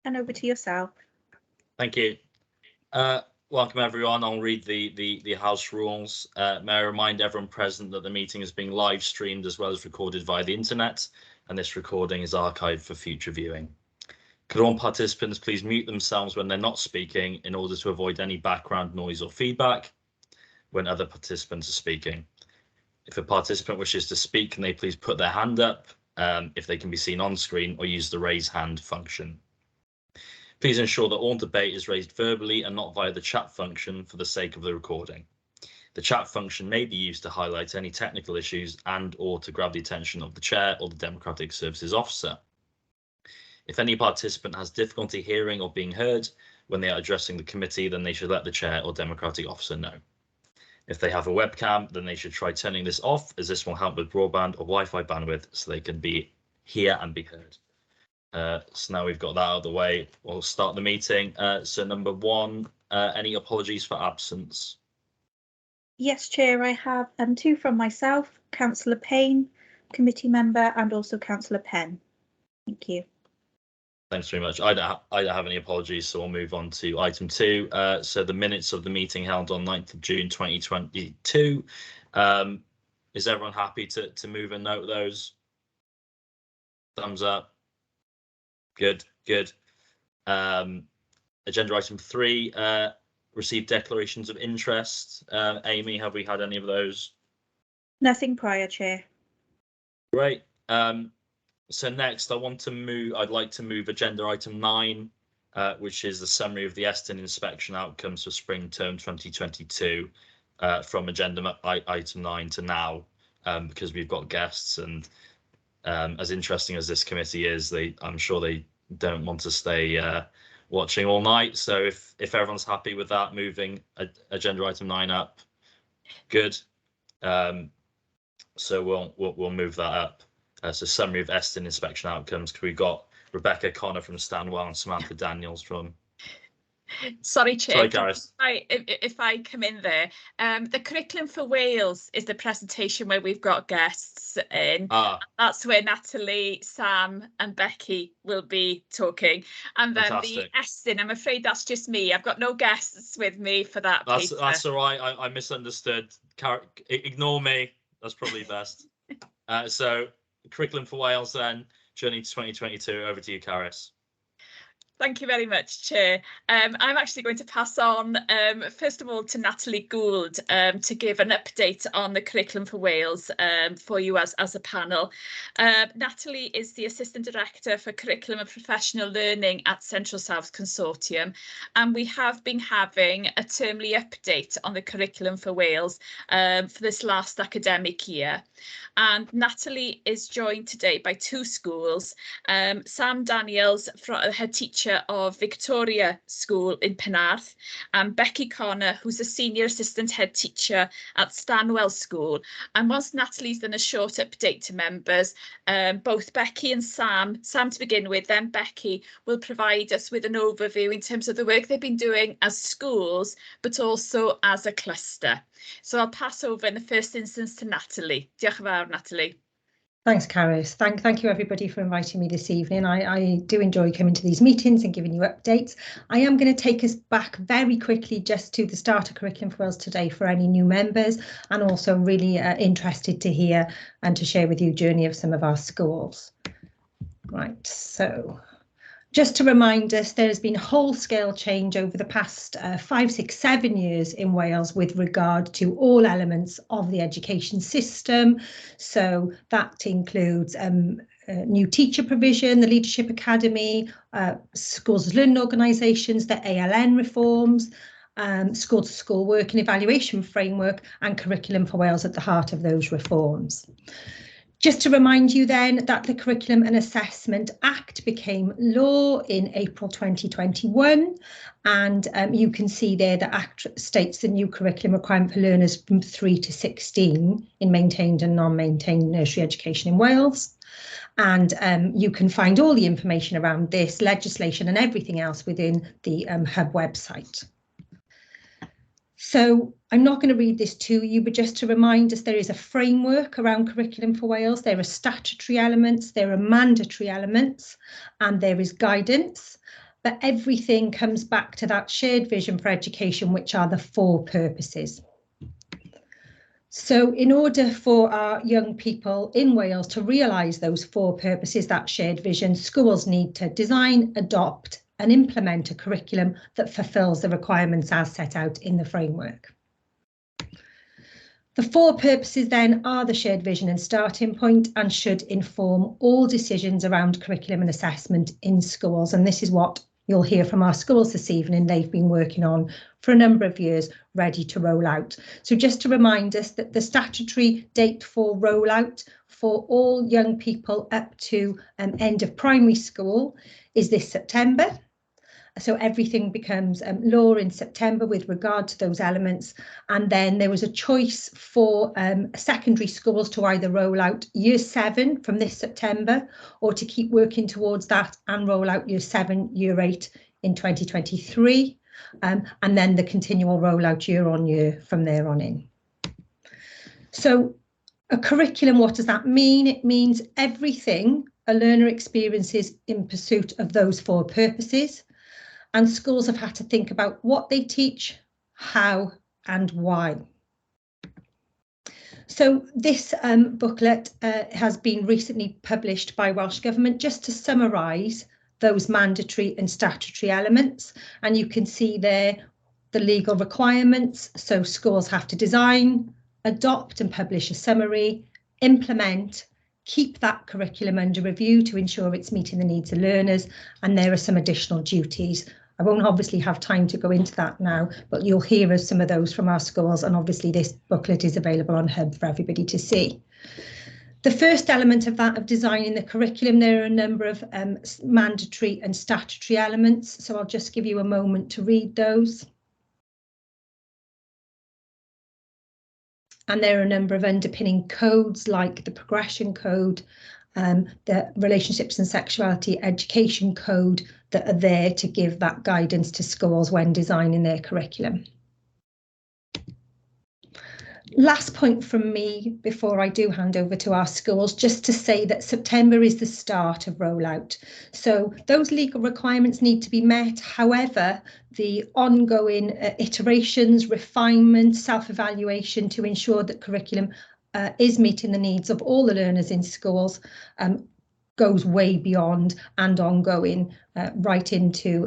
and over to yourself. Thank you. Welcome everyone. I'll read the House rules. May I remind everyone present that the meeting is being live streamed as well as recorded via the internet, and this recording is archived for future viewing. Could all participants please mute themselves when they're not speaking in order to avoid any background noise or feedback when other participants are speaking. If a participant wishes to speak, can they please put their hand up if they can be seen on screen, or use the raise hand function. Please ensure that all debate is raised verbally and not via the chat function for the sake of the recording. The chat function may be used to highlight any technical issues and/or to grab the attention of the chair or the Democratic Services Officer. If any participant has difficulty hearing or being heard when they are addressing the committee, then they should let the chair or Democratic Officer know. If they have a webcam, then they should try turning this off, as this will help with broadband or Wi-Fi bandwidth so they can be here and be heard. So now we've got that out of the way, we'll start the meeting. So number one, any apologies for absence? Yes, Chair, I have two from myself, Councillor Payne, committee member, and also Councillor Penn. Thank you. Thanks very much. I don't have any apologies, so we'll move on to item 2. So the minutes of the meeting held on 9th of June 2022. Is everyone happy to move and note those? Thumbs up. Good. Agenda item 3, received declarations of interest. Amy, have we had any of those? Nothing prior, Chair. Great. So next, I'd like to move agenda item 9, which is the summary of the Eston inspection outcomes for spring term 2022, from agenda item 9 to now, because we've got guests, and as interesting as this committee is, I'm sure they don't want to stay watching all night. So if everyone's happy with that, moving agenda item 9 up, good. So we'll move that up. So summary of Eston inspection outcomes. We've got Rebecca Connor from Stanwell and Samantha Daniels from... Sorry, Chair. Sorry, Gareth. If I come in there, the Curriculum for Wales is the presentation where we've got guests in. That's where Natalie, Sam and Becky will be talking. And then Fantastic. The Eston, I'm afraid that's just me. I've got no guests with me for that. That's all right. I misunderstood. Ignore me. That's probably best. So Curriculum for Wales then, journey to 2022. Over to you, Caris. Thank you very much, Chair. I'm actually going to pass on, first of all, to Natalie Gould to give an update on the Curriculum for Wales for you as a panel. Natalie is the Assistant Director for Curriculum and Professional Learning at Central South Consortium, and we have been having a termly update on the Curriculum for Wales for this last academic year. And Natalie is joined today by 2 schools, Sam Daniels, her teacher of Victoria School in Penarth, and Becky Connor, who's a senior assistant head teacher at Stanwell School. And whilst Natalie's done a short update to members, both Becky and Sam to begin with, then Becky will provide us with an overview in terms of the work they've been doing as schools, but also as a cluster. So I'll pass over in the first instance to Natalie. Diolch yn fawr, Natalie. Thanks, Caris. Thank you, everybody, for inviting me this evening. I do enjoy coming to these meetings and giving you updates. I am going to take us back very quickly just to the start of Curriculum for Wales today for any new members, and also really interested to hear and to share with you the journey of some of our schools. Right, so just to remind us, there has been whole-scale change over the past 5, 6, 7 years in Wales with regard to all elements of the education system. So that includes new teacher provision, the Leadership Academy, schools as learning organisations, the ALN reforms, school-to-school work and evaluation framework, and Curriculum for Wales at the heart of those reforms. Just to remind you then that the Curriculum and Assessment Act became law in April 2021, and you can see there the Act states the new curriculum requirement for learners from 3 to 16 in maintained and non-maintained nursery education in Wales. And you can find all the information around this legislation and everything else within the Hub website. So I'm not going to read this to you, but just to remind us, there is a framework around Curriculum for Wales. There are statutory elements, there are mandatory elements, and there is guidance. but everything comes back to that shared vision for education, which are the 4 purposes. So in order for our young people in Wales to realise those 4 purposes, that shared vision, schools need to design, adopt and implement a curriculum that fulfils the requirements as set out in the framework. The 4 purposes then are the shared vision and starting point and should inform all decisions around curriculum and assessment in schools. And this is what you'll hear from our schools this evening. They've been working on for a number of years, ready to roll out. So just to remind us that the statutory date for rollout for all young people up to end of primary school is this September. So everything becomes law in September with regard to those elements. And then there was a choice for secondary schools to either roll out year 7 from this September or to keep working towards that and roll out year 7, year 8 in 2023. And then the continual rollout year on year from there on in. So a curriculum, what does that mean? It means everything a learner experiences in pursuit of those 4 purposes. And schools have had to think about what they teach, how and why. So this booklet has been recently published by Welsh Government just to summarise those mandatory and statutory elements. And you can see there the legal requirements. So schools have to design, adopt and publish a summary, implement, keep that curriculum under review to ensure it's meeting the needs of learners. And there are some additional duties. I won't obviously have time to go into that now, but you'll hear of some of those from our schools. And obviously this booklet is available on Hub for everybody to see. The first element of that, of designing the curriculum, there are a number of mandatory and statutory elements. So I'll just give you a moment to read those. And there are a number of underpinning codes like the progression code, the relationships and sexuality education code that are there to give that guidance to schools when designing their curriculum. Last point from me before I do hand over to our schools, just to say that September is the start of rollout. So those legal requirements need to be met. However, the ongoing iterations, refinement, self-evaluation to ensure that curriculum is meeting the needs of all the learners in schools goes way beyond and ongoing right into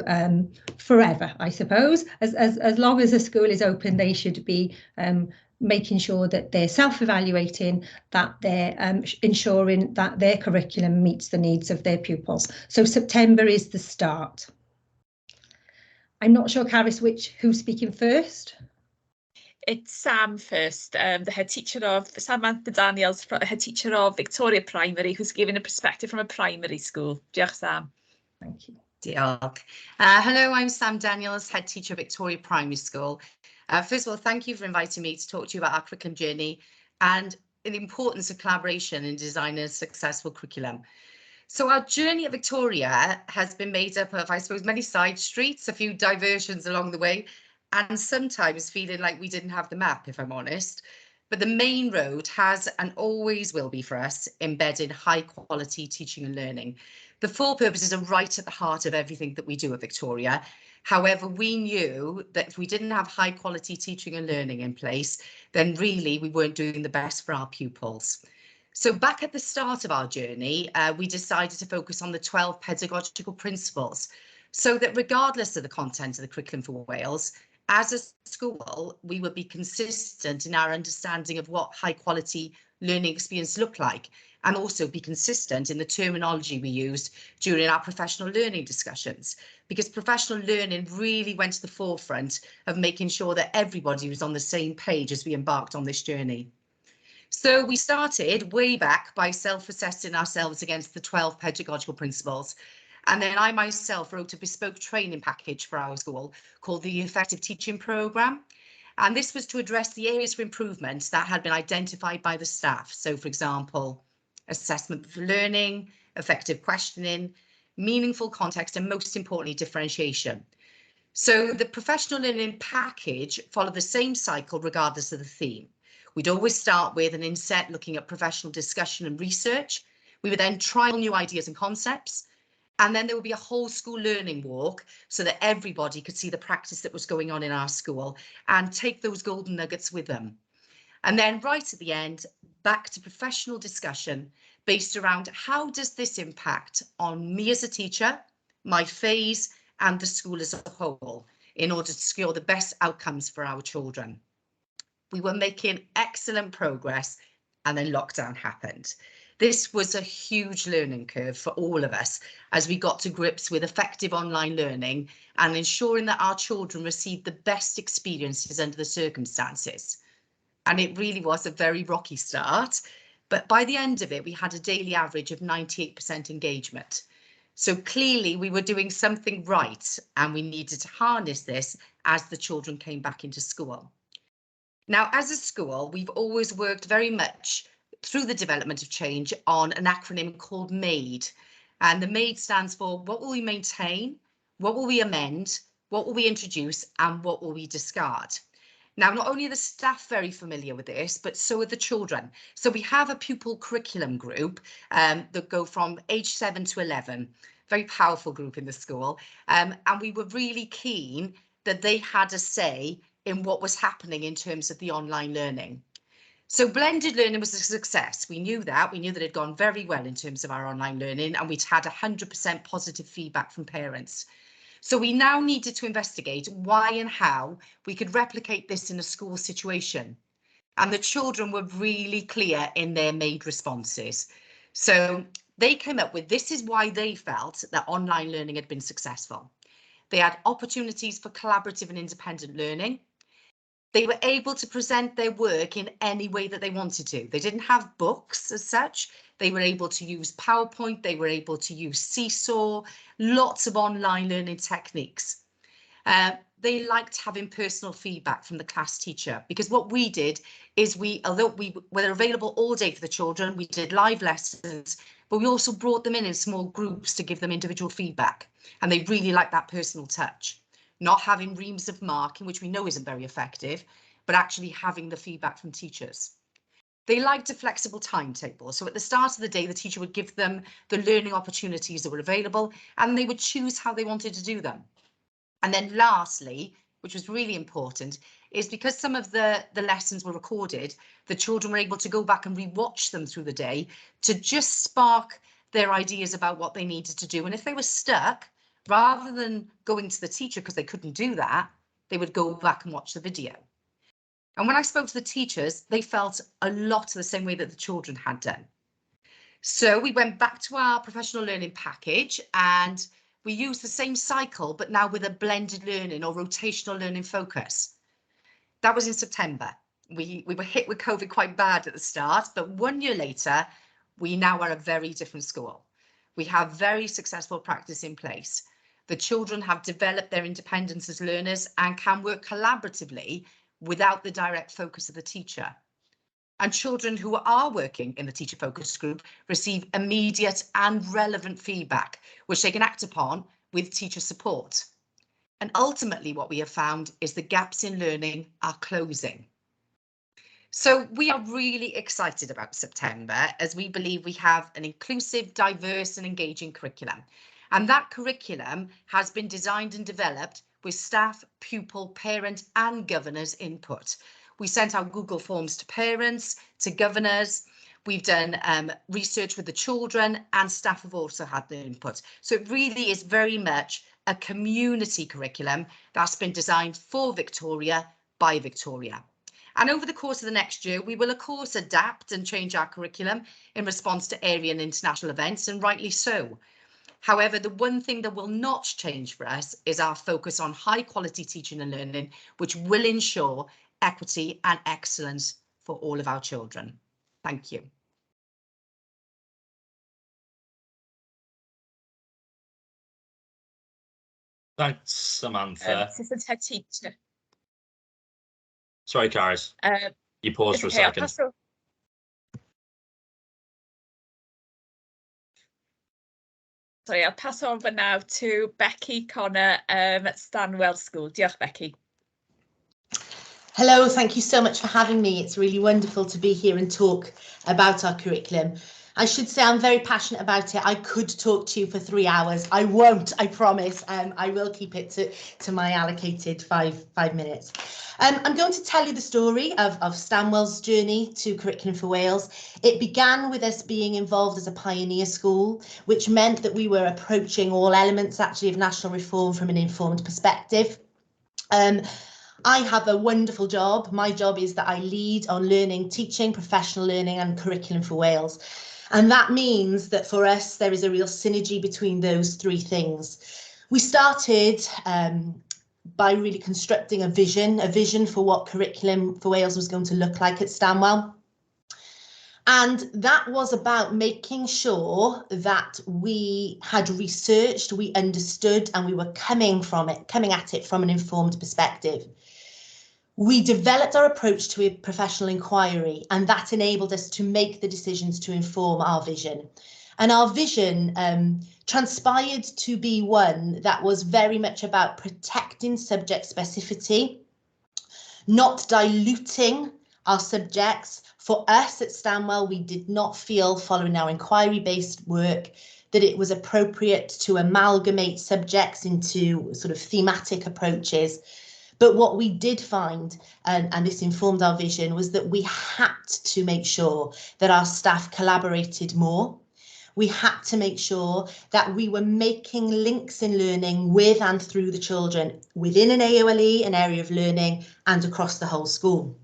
forever, I suppose. As long as a school is open, they should be making sure that they're self-evaluating, that they're ensuring that their curriculum meets the needs of their pupils. So September is the start. I'm not sure, Caris, who's speaking first? It's Sam first, the head teacher of, Samantha Daniels, head teacher of Victoria Primary, who's giving a perspective from a primary school. Diolch, Sam. Thank you. Diolch. Hello, I'm Sam Daniels, head teacher of Victoria Primary School. First of all, thank you for inviting me to talk to you about our curriculum journey and the importance of collaboration in designing a successful curriculum. So our journey at Victoria has been made up of, I suppose, many side streets, a few diversions along the way, and sometimes feeling like we didn't have the map, if I'm honest. But the main road has and always will be for us embedded high quality teaching and learning. The 4 purposes are right at the heart of everything that we do at Victoria. However, we knew that if we didn't have high quality teaching and learning in place, then really we weren't doing the best for our pupils. So back at the start of our journey, we decided to focus on the 12 pedagogical principles, so that regardless of the content of the curriculum for Wales, as a school, we would be consistent in our understanding of what high quality learning experience looked like, and also be consistent in the terminology we used during our professional learning discussions, because professional learning really went to the forefront of making sure that everybody was on the same page as we embarked on this journey. So we started way back by self-assessing ourselves against the 12 pedagogical principles. And then I myself wrote a bespoke training package for our school called the Effective Teaching Programme. And this was to address the areas for improvement that had been identified by the staff. So, for example, assessment for learning, effective questioning, meaningful context, and most importantly, differentiation. So the professional learning package followed the same cycle regardless of the theme. We'd always start with an inset looking at professional discussion and research. We would then trial new ideas and concepts. And then there would be a whole school learning walk so that everybody could see the practice that was going on in our school and take those golden nuggets with them. And then right at the end, back to professional discussion based around how does this impact on me as a teacher, my phase, and the school as a whole in order to secure the best outcomes for our children. We were making excellent progress and then lockdown happened. This was a huge learning curve for all of us as we got to grips with effective online learning and ensuring that our children received the best experiences under the circumstances. And it really was a very rocky start, but by the end of it, we had a daily average of 98% engagement. So clearly we were doing something right and we needed to harness this as the children came back into school. Now, as a school, we've always worked very much through the development of change on an acronym called MADE. And the MADE stands for what will we maintain, what will we amend, what will we introduce, and what will we discard. Now, not only are the staff very familiar with this, but so are the children. So we have a pupil curriculum group that go from age 7 to 11, very powerful group in the school. And we were really keen that they had a say in what was happening in terms of the online learning. So blended learning was a success. We knew that it had gone very well in terms of our online learning, and we'd had 100% positive feedback from parents. So we now needed to investigate why and how we could replicate this in a school situation. And the children were really clear in their MADE responses. So they came up with this is why they felt that online learning had been successful. They had opportunities for collaborative and independent learning. They were able to present their work in any way that they wanted to. They didn't have books as such. They were able to use PowerPoint. They were able to use Seesaw, lots of online learning techniques. They liked having personal feedback from the class teacher, because what we did is although we were available all day for the children, we did live lessons, but we also brought them in small groups to give them individual feedback. And they really liked that personal touch. Not having reams of marking, which we know isn't very effective, but actually having the feedback from teachers. They liked a flexible timetable. So at the start of the day, the teacher would give them the learning opportunities that were available, and they would choose how they wanted to do them. And then lastly, which was really important, is because some of the lessons were recorded, the children were able to go back and rewatch them through the day to just spark their ideas about what they needed to do. And if they were stuck, rather than going to the teacher because they couldn't do that, they would go back and watch the video. And when I spoke to the teachers, they felt a lot the same way that the children had done. So we went back to our professional learning package and we used the same cycle, but now with a blended learning or rotational learning focus. That was in September. We were hit with COVID quite bad at the start, but 1 year later, we now are a very different school. We have very successful practice in place. The children have developed their independence as learners and can work collaboratively without the direct focus of the teacher. And children who are working in the teacher focus group receive immediate and relevant feedback, which they can act upon with teacher support. And ultimately what we have found is the gaps in learning are closing. So we are really excited about September as we believe we have an inclusive, diverse and engaging curriculum. And that curriculum has been designed and developed with staff, pupil, parent and governors input. We sent out Google Forms to parents, to governors. We've done research with the children and staff have also had their input. So it really is very much a community curriculum that's been designed for Victoria by Victoria. And over the course of the next year, we will of course adapt and change our curriculum in response to area and international events, and rightly so. However, the one thing that will not change for us is our focus on high quality teaching and learning, which will ensure equity and excellence for all of our children. Thank you. Thanks, Samantha. Assistant Head Teacher. Sorry, Caris. You paused for a second. I'll pass over now to Becky Connor at Stanwell School. Diolch, Becky. Hello, thank you so much for having me. It's really wonderful to be here and talk about our curriculum. I should say I'm very passionate about it. I could talk to you for 3 hours. I won't, I promise. I will keep it to my allocated five minutes. I'm going to tell you the story of Stanwell's journey to Curriculum for Wales. It began with us being involved as a pioneer school, which meant that we were approaching all elements actually of national reform from an informed perspective. I have a wonderful job. My job is that I lead on learning, teaching, professional learning and Curriculum for Wales. And that means that for us, there is a real synergy between those three things. We started by really constructing a vision for what Curriculum for Wales was going to look like at Stanwell. And that was about making sure that we had researched, we understood, and we were coming at it from an informed perspective. We developed our approach to a professional inquiry, and that enabled us to make the decisions to inform our vision. And our vision transpired to be one that was very much about protecting subject specificity, not diluting our subjects. For us at Stanwell, we did not feel, following our inquiry-based work, that it was appropriate to amalgamate subjects into sort of thematic approaches. But what we did find, and this informed our vision, was that we had to make sure that our staff collaborated more. We had to make sure that we were making links in learning with and through the children within an AOLE, an area of learning, and across the whole school.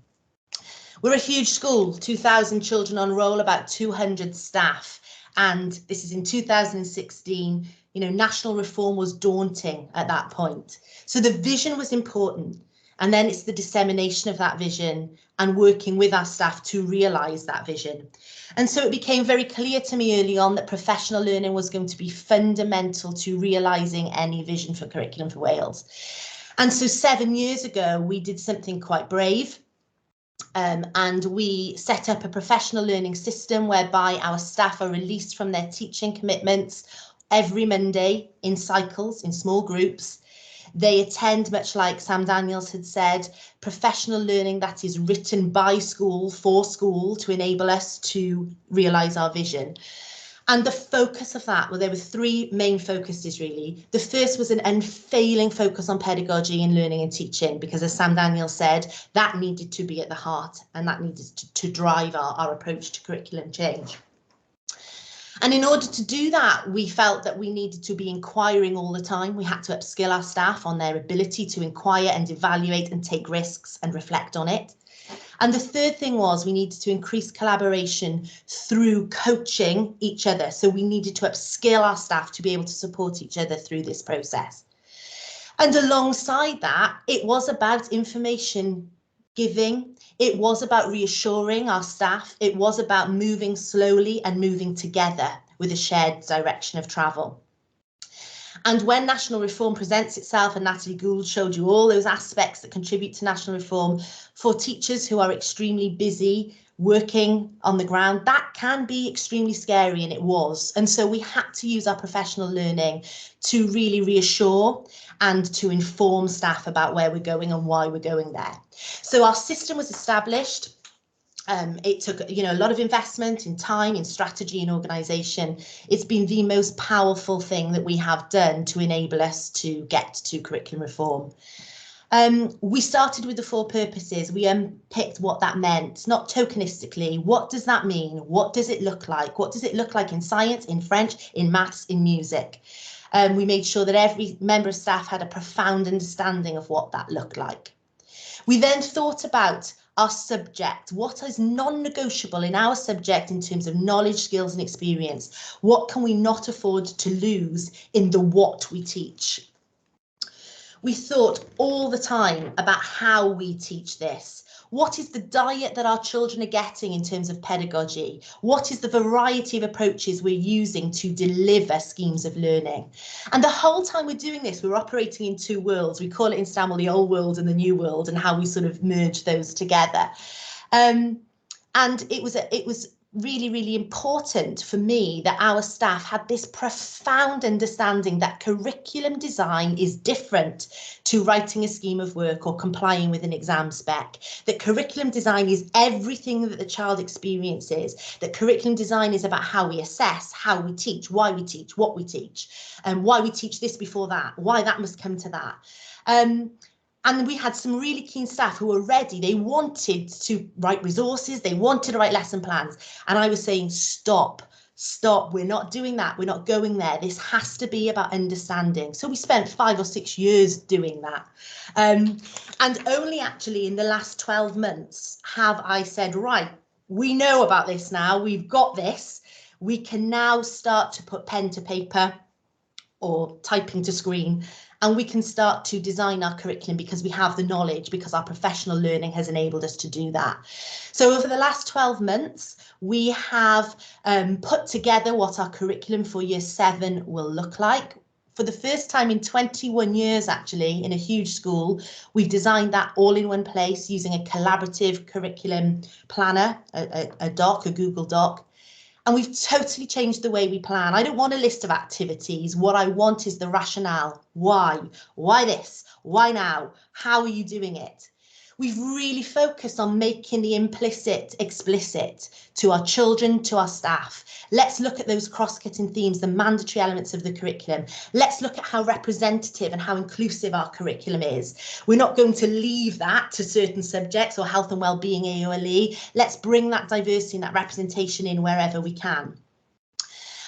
We're a huge school, 2,000 children on roll, about 200 staff. And this is in 2016. You know, national reform was daunting at that point. So the vision was important. And then it's the dissemination of that vision and working with our staff to realise that vision. And so it became very clear to me early on that professional learning was going to be fundamental to realising any vision for Curriculum for Wales. And so 7 years ago, we did something quite brave. And we set up a professional learning system whereby our staff are released from their teaching commitments every Monday in cycles, in small groups. They attend, much like Sam Daniels had said, professional learning that is written by school for school to enable us to realise our vision. And the focus of that, well, there were three main focuses really. The first was an unfailing focus on pedagogy in learning and teaching, because as Sam Daniels said, that needed to be at the heart and that needed to drive our approach to curriculum change. And in order to do that, we felt that we needed to be inquiring all the time. We had to upskill our staff on their ability to inquire and evaluate and take risks and reflect on it. And the third thing was we needed to increase collaboration through coaching each other. So we needed to upskill our staff to be able to support each other through this process. And alongside that, it was about information giving. It was about reassuring our staff. It was about moving slowly and moving together with a shared direction of travel. And when national reform presents itself, and Natalie Gould showed you all those aspects that contribute to national reform, for teachers who are extremely busy working on the ground, that can be extremely scary, and it was. And so we had to use our professional learning to really reassure and to inform staff about where we're going and why we're going there. So our system was established. It took, a lot of investment in time, in strategy and organisation. It's been the most powerful thing that we have done to enable us to get to curriculum reform. We started with the 4 purposes. We unpicked what that meant, not tokenistically. What does that mean? What does it look like? What does it look like in science, in French, in maths, in music? We made sure that every member of staff had a profound understanding of what that looked like. We then thought about our subject. What is non-negotiable in our subject in terms of knowledge, skills and experience? What can we not afford to lose in the what we teach? We thought all the time about how we teach this. What is the diet that our children are getting in terms of pedagogy? What is the variety of approaches we're using to deliver schemes of learning? And the whole time we're doing this, we're operating in 2 worlds. We call it in Stanwell the old world and the new world, and how we sort of merge those together. And it was really, really important for me that our staff had this profound understanding that curriculum design is different to writing a scheme of work or complying with an exam spec, that curriculum design is everything that the child experiences, that curriculum design is about how we assess, how we teach, why we teach, what we teach, and why we teach this before that, why that must come to that. And we had some really keen staff who were ready. They wanted to write resources. They wanted to write lesson plans. And I was saying, stop, we're not doing that. We're not going there. This has to be about understanding. So we spent 5 or 6 years doing that. And only actually in the last 12 months have I said, right, we know about this now. We've got this. We can now start to put pen to paper or typing to screen, and we can start to design our curriculum because we have the knowledge, because our professional learning has enabled us to do that. So over the last 12 months, we have put together what our curriculum for Year 7 will look like. For the first time in 21 years, actually, in a huge school, we've designed that all in one place using a collaborative curriculum planner, a Google Doc. And we've totally changed the way we plan. I don't want a list of activities. What I want is the rationale. Why? Why this? Why now? How are you doing it? We've really focused on making the implicit explicit to our children, to our staff. Let's look at those cross-cutting themes, the mandatory elements of the curriculum. Let's look at how representative and how inclusive our curriculum is. We're not going to leave that to certain subjects or health and well-being AOLE. Let's bring that diversity and that representation in wherever we can.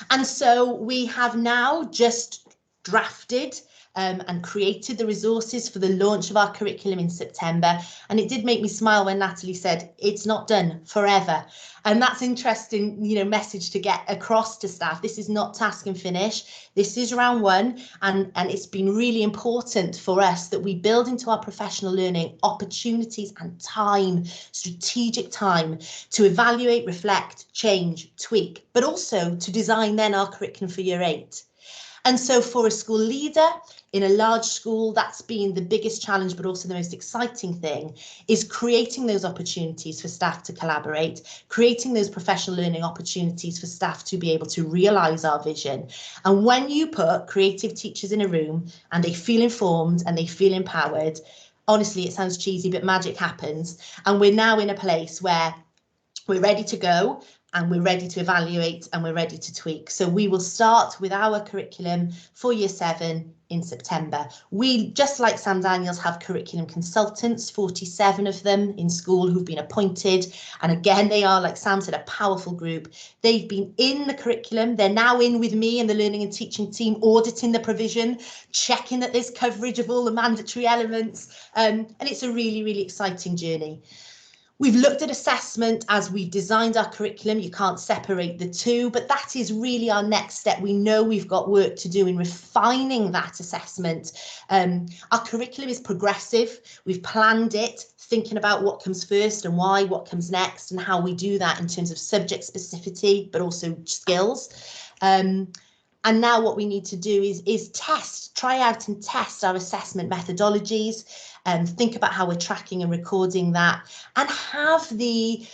And so we have now just drafted and created the resources for the launch of our curriculum in September. And it did make me smile when Natalie said it's not done forever. And that's interesting, message to get across to staff. This is not task and finish. This is round one. And it's been really important for us that we build into our professional learning opportunities and time, strategic time to evaluate, reflect, change, tweak, but also to design then our curriculum for Year 8. And so for a school leader in a large school, that's been the biggest challenge, but also the most exciting thing, is creating those opportunities for staff to collaborate, creating those professional learning opportunities for staff to be able to realise our vision. And when you put creative teachers in a room and they feel informed and they feel empowered, honestly, it sounds cheesy, but magic happens. And we're now in a place where we're ready to go, and we're ready to evaluate, and we're ready to tweak. So we will start with our curriculum for Year 7 in September. We, just like Sam Daniels, have curriculum consultants, 47 of them in school who've been appointed. And again, they are, like Sam said, a powerful group. They've been in the curriculum. They're now in with me and the learning and teaching team, auditing the provision, checking that there's coverage of all the mandatory elements. And it's a really, really exciting journey. We've looked at assessment as we've designed our curriculum. You can't separate the two, but that is really our next step. We know we've got work to do in refining that assessment. Our curriculum is progressive. We've planned it, thinking about what comes first and why, what comes next, and how we do that in terms of subject specificity, but also skills. And now what we need to do is try out and test our assessment methodologies, and think about how we're tracking and recording that, and have the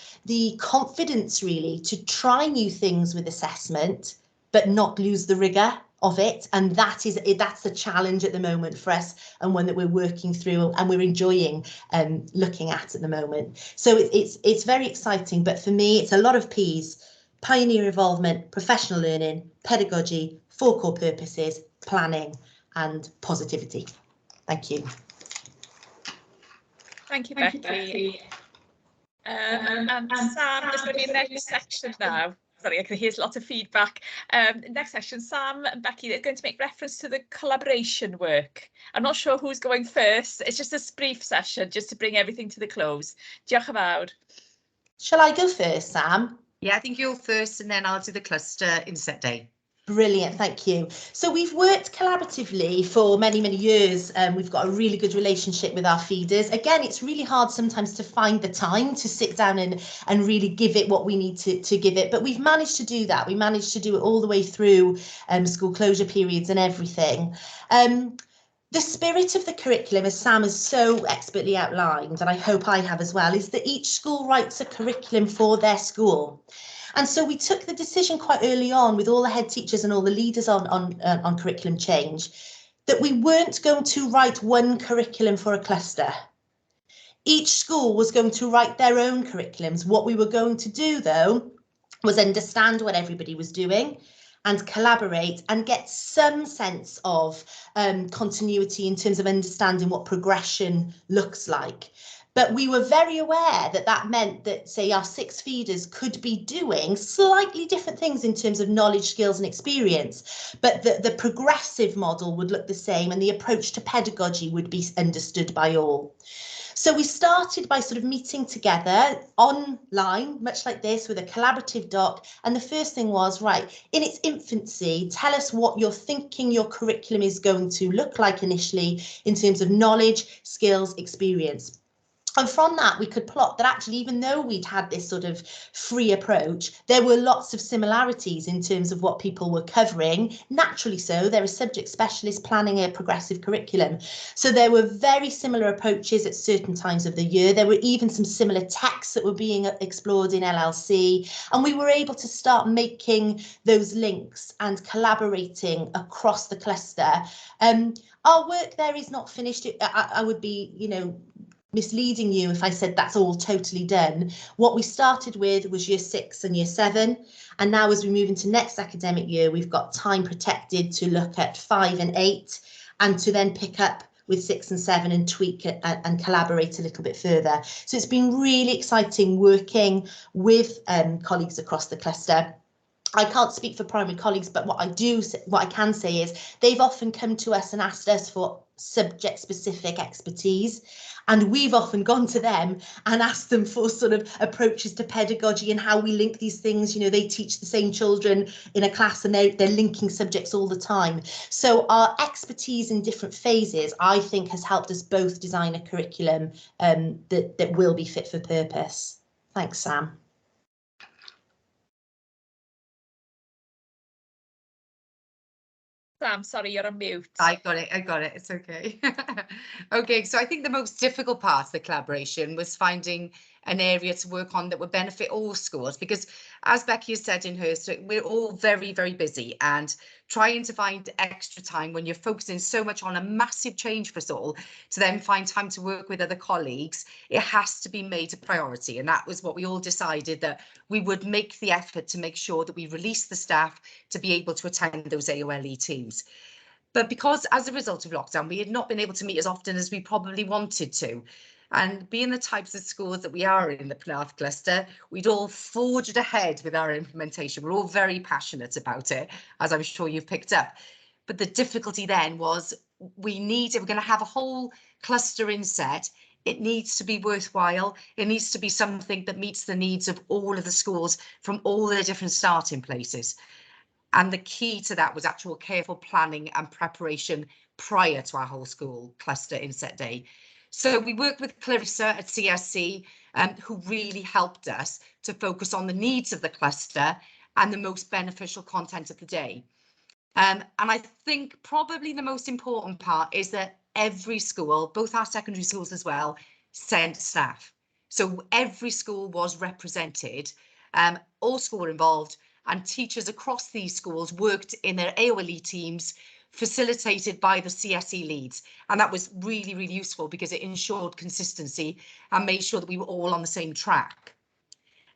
confidence really to try new things with assessment, but not lose the rigour of it. And that's the challenge at the moment for us, and one that we're working through and we're enjoying looking at the moment. So it's very exciting, but for me it's a lot of P's: pioneer involvement, professional learning, pedagogy, 4 core purposes, planning and positivity. Thank you. Thank you, Becky. And Sam is going to be the next section now. Sorry, I can hear lots of feedback. Next section, Sam and Becky are going to make reference to the collaboration work. I'm not sure who's going first. It's just a brief session just to bring everything to the close. Diolch yn fawr. Shall I go first, Sam? Yeah, I think you're first and then I'll do the cluster inset day. Brilliant, thank you. So we've worked collaboratively for many, many years. We've got a really good relationship with our feeders. Again, it's really hard sometimes to find the time to sit down and really give it what we need to give it. But we've managed to do that. We managed to do it all the way through school closure periods and everything. The spirit of the curriculum, as Sam has so expertly outlined, and I hope I have as well, is that each school writes a curriculum for their school. And so we took the decision quite early on with all the head teachers and all the leaders on curriculum change that we weren't going to write one curriculum for a cluster. Each school was going to write their own curriculums. What we were going to do, though, was understand what everybody was doing and collaborate and get some sense of continuity in terms of understanding what progression looks like. But we were very aware that that meant that, say, our 6 feeders could be doing slightly different things in terms of knowledge, skills and experience, but the progressive model would look the same and the approach to pedagogy would be understood by all. So we started by sort of meeting together online, much like this, with a collaborative doc. And the first thing was, right, in its infancy, tell us what you're thinking your curriculum is going to look like initially in terms of knowledge, skills, experience. And from that, we could plot that actually, even though we'd had this sort of free approach, there were lots of similarities in terms of what people were covering. Naturally so, there are subject specialists planning a progressive curriculum. So there were very similar approaches at certain times of the year. There were even some similar texts that were being explored in LLC. And we were able to start making those links and collaborating across the cluster. Our work there is not finished. I would be, misleading you if I said that's all totally done. What we started with was year 6 and year 7, and now as we move into next academic year, we've got time protected to look at 5 and 8 and to then pick up with 6 and 7 and tweak it and collaborate a little bit further. So it's been really exciting working with colleagues across the cluster. I can't speak for primary colleagues, but what I can say is they've often come to us and asked us for subject specific expertise, and we've often gone to them and asked them for sort of approaches to pedagogy and how we link these things. They teach the same children in a class and they're linking subjects all the time. So our expertise in different phases, I think, has helped us both design a curriculum that will be fit for purpose. Thanks, Sam. Sam, sorry, you're on mute. I got it. It's okay. Okay, so I think the most difficult part of the collaboration was finding an area to work on that would benefit all schools, because as Becky has said in hers, we're all very, very busy, and trying to find extra time when you're focusing so much on a massive change for us all to then find time to work with other colleagues, it has to be made a priority. And that was what we all decided, that we would make the effort to make sure that we release the staff to be able to attend those AOLE teams. But because as a result of lockdown, we had not been able to meet as often as we probably wanted to. And being the types of schools that we are in the Penarth cluster, we'd all forged ahead with our implementation. We're all very passionate about it, as I'm sure you've picked up. But the difficulty then was we're going to have a whole cluster inset. It needs to be worthwhile. It needs to be something that meets the needs of all of the schools from all their different starting places. And the key to that was actual careful planning and preparation prior to our whole school cluster inset day. So we worked with Clarissa at CSC, who really helped us to focus on the needs of the cluster and the most beneficial content of the day. And I think probably the most important part is that every school, both our secondary schools as well, sent staff. So every school was represented, all school involved, and teachers across these schools worked in their AOLE teams, facilitated by the CSE leads. And that was really, really useful because it ensured consistency and made sure that we were all on the same track.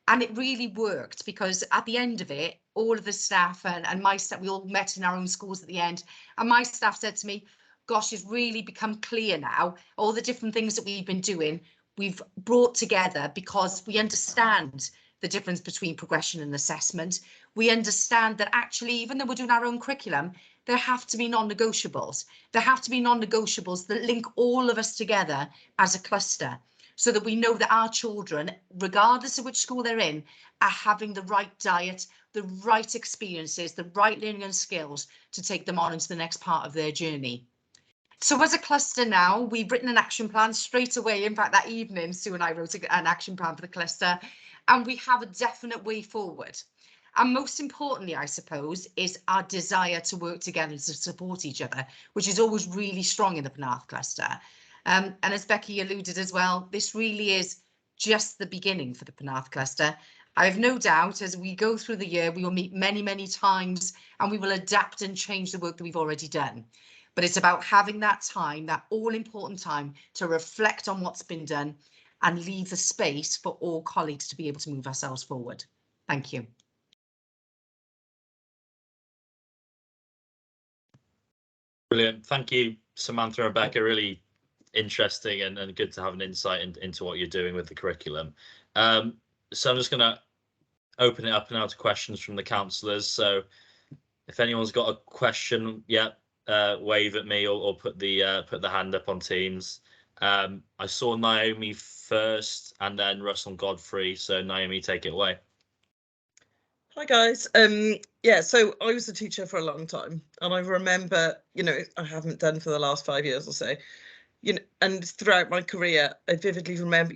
And it really worked, because at the end of it, all of the staff and my staff, we all met in our own schools at the end. And my staff said to me, gosh, it's really become clear now, all the different things that we've been doing, we've brought together because we understand the difference between progression and assessment. We understand that actually, even though we're doing our own curriculum, there have to be non-negotiables. There have to be non-negotiables that link all of us together as a cluster, so that we know that our children, regardless of which school they're in, are having the right diet, the right experiences, the right learning and skills to take them on into the next part of their journey. So as a cluster now, we've written an action plan straight away. In fact, that evening, Sue and I wrote an action plan for the cluster, and we have a definite way forward. And most importantly, I suppose, is our desire to work together to support each other, which is always really strong in the Penarth cluster. And as Becky alluded as well, this really is just the beginning for the Penarth cluster. I have no doubt as we go through the year, we will meet many, many times and we will adapt and change the work that we've already done. But it's about having that time, that all important time to reflect on what's been done and leave the space for all colleagues to be able to move ourselves forward. Thank you. Brilliant. Thank you, Samantha and Rebecca. Really interesting and good to have an insight into what you're doing with the curriculum. So I'm just going to open it up now to questions from the councillors. So if anyone's got a question, wave at me or put the hand up on Teams. I saw Naomi first and then Russell and Godfrey. So Naomi, take it away. Hi guys. Yeah, so I was a teacher for a long time, and I remember, I haven't done for the last 5 years or so, and throughout my career, I vividly remember,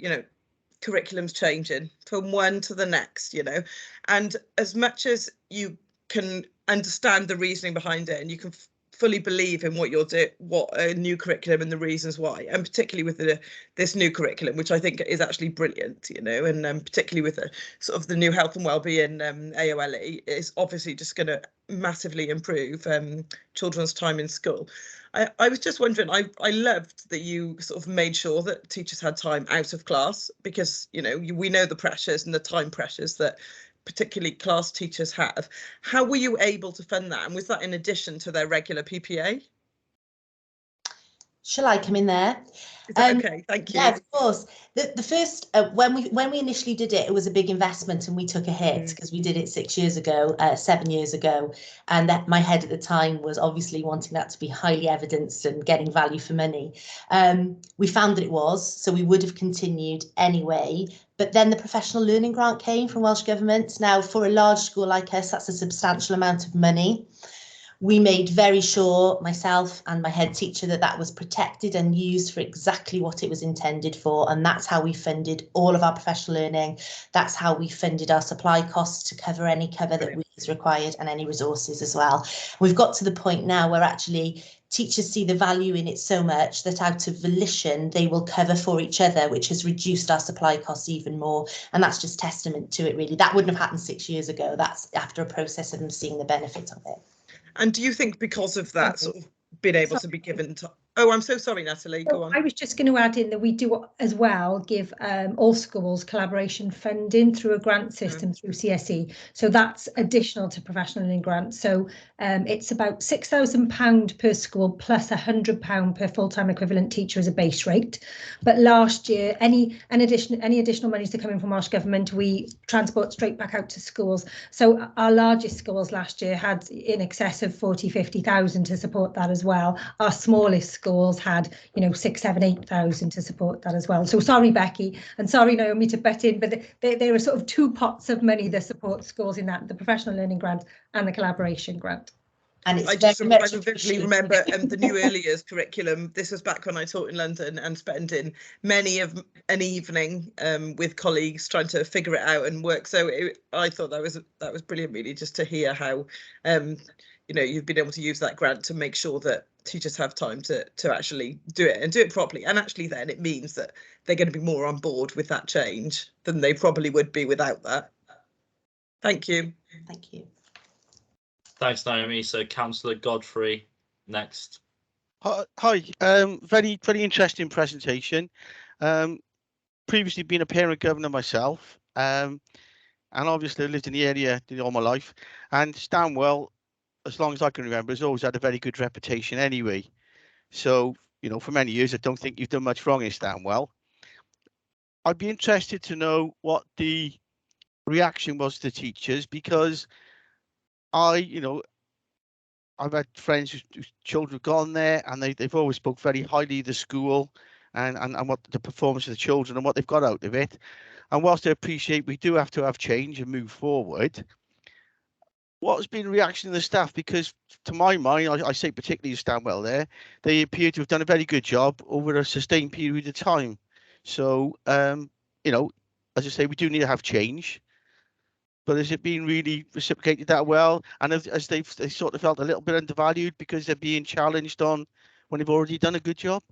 curriculum's changing from one to the next, and as much as you can understand the reasoning behind it and you can fully believe in what a new curriculum and the reasons why, and particularly with this new curriculum, which I think is actually brilliant, and particularly with the sort of the new health and wellbeing AOLE is obviously just going to massively improve children's time in school. I was just wondering, I loved that you sort of made sure that teachers had time out of class, because we know the pressures and the time pressures that particularly class teachers have. How were you able to fund that, and was that in addition to their regular PPA? Shall I come in there? Is that okay? Thank you. Yeah, of course. The first when we initially did it, it was a big investment and we took a hit because we did it 6 years ago, 7 years ago, and that my head at the time was obviously wanting that to be highly evidenced and getting value for money. We found that it was, so we would have continued anyway. But then the professional learning grant came from Welsh Government. Now, for a large school like us, that's a substantial amount of money. We made very sure, myself and my head teacher, that was protected and used for exactly what it was intended for. And that's how we funded all of our professional learning. That's how we funded our supply costs to cover any cover that was required and any resources as well. We've got to the point now where actually teachers see the value in it so much that out of volition, they will cover for each other, which has reduced our supply costs even more. And that's just testament to it, really. That wouldn't have happened 6 years ago. That's after a process of them seeing the benefit of it. And do you think because of that sort of been able to be given to... Oh, I'm so sorry, Natalie, go on. I was just going to add in that we do as well give all schools collaboration funding through a grant system through CSE. So that's additional to professional learning grants. So it's about £6,000 per school plus £100 per full-time equivalent teacher as a base rate. But last year, any additional monies that come in from Welsh Government, we transport straight back out to schools. So our largest schools last year had in excess of 40,000-50,000 to support that as well. Our smallest schools had 6,000, 7,000, 8,000 to support that as well. So sorry, Becky, and sorry, Naomi, to butt in, but there are sort of two pots of money that support schools in that, the professional learning grant and the collaboration grant. And it's I vividly remember the new early years curriculum. This was back when I taught in London and spending many of an evening with colleagues trying to figure it out and work. So I thought that was brilliant, really, just to hear how you've been able to use that grant to make sure that teachers have time to actually do it and do it properly. And actually then it means that they're going to be more on board with that change than they probably would be without that. Thank you. Thank you. Thanks, Naomi. So Councillor Godfrey next. Hi, very interesting presentation. Previously been a parent governor myself, and obviously lived in the area all my life, and Stanwell, as long as I can remember, has always had a very good reputation anyway. So, for many years, I don't think you've done much wrong in Stanwell. I'd be interested to know what the reaction was to teachers, because I've had friends whose children have gone there, and they've always spoke very highly of the school and what the performance of the children and what they've got out of it. And whilst I appreciate we do have to have change and move forward, what has been the reaction of the staff? Because to my mind, I say particularly Stanwell there, they appear to have done a very good job over a sustained period of time. So, as I say, we do need to have change. But has it been really reciprocated that well? And as they sort of felt a little bit undervalued because they're being challenged on when they've already done a good job?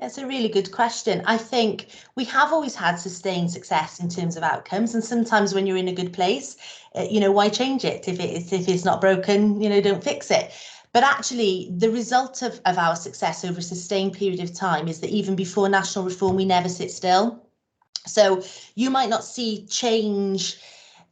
It's a really good question. I think we have always had sustained success in terms of outcomes, and sometimes when you're in a good place, you know, why change it? If it's not broken, you know, don't fix it. But actually, the result of our success over a sustained period of time is that even before national reform, we never sit still. So you might not see change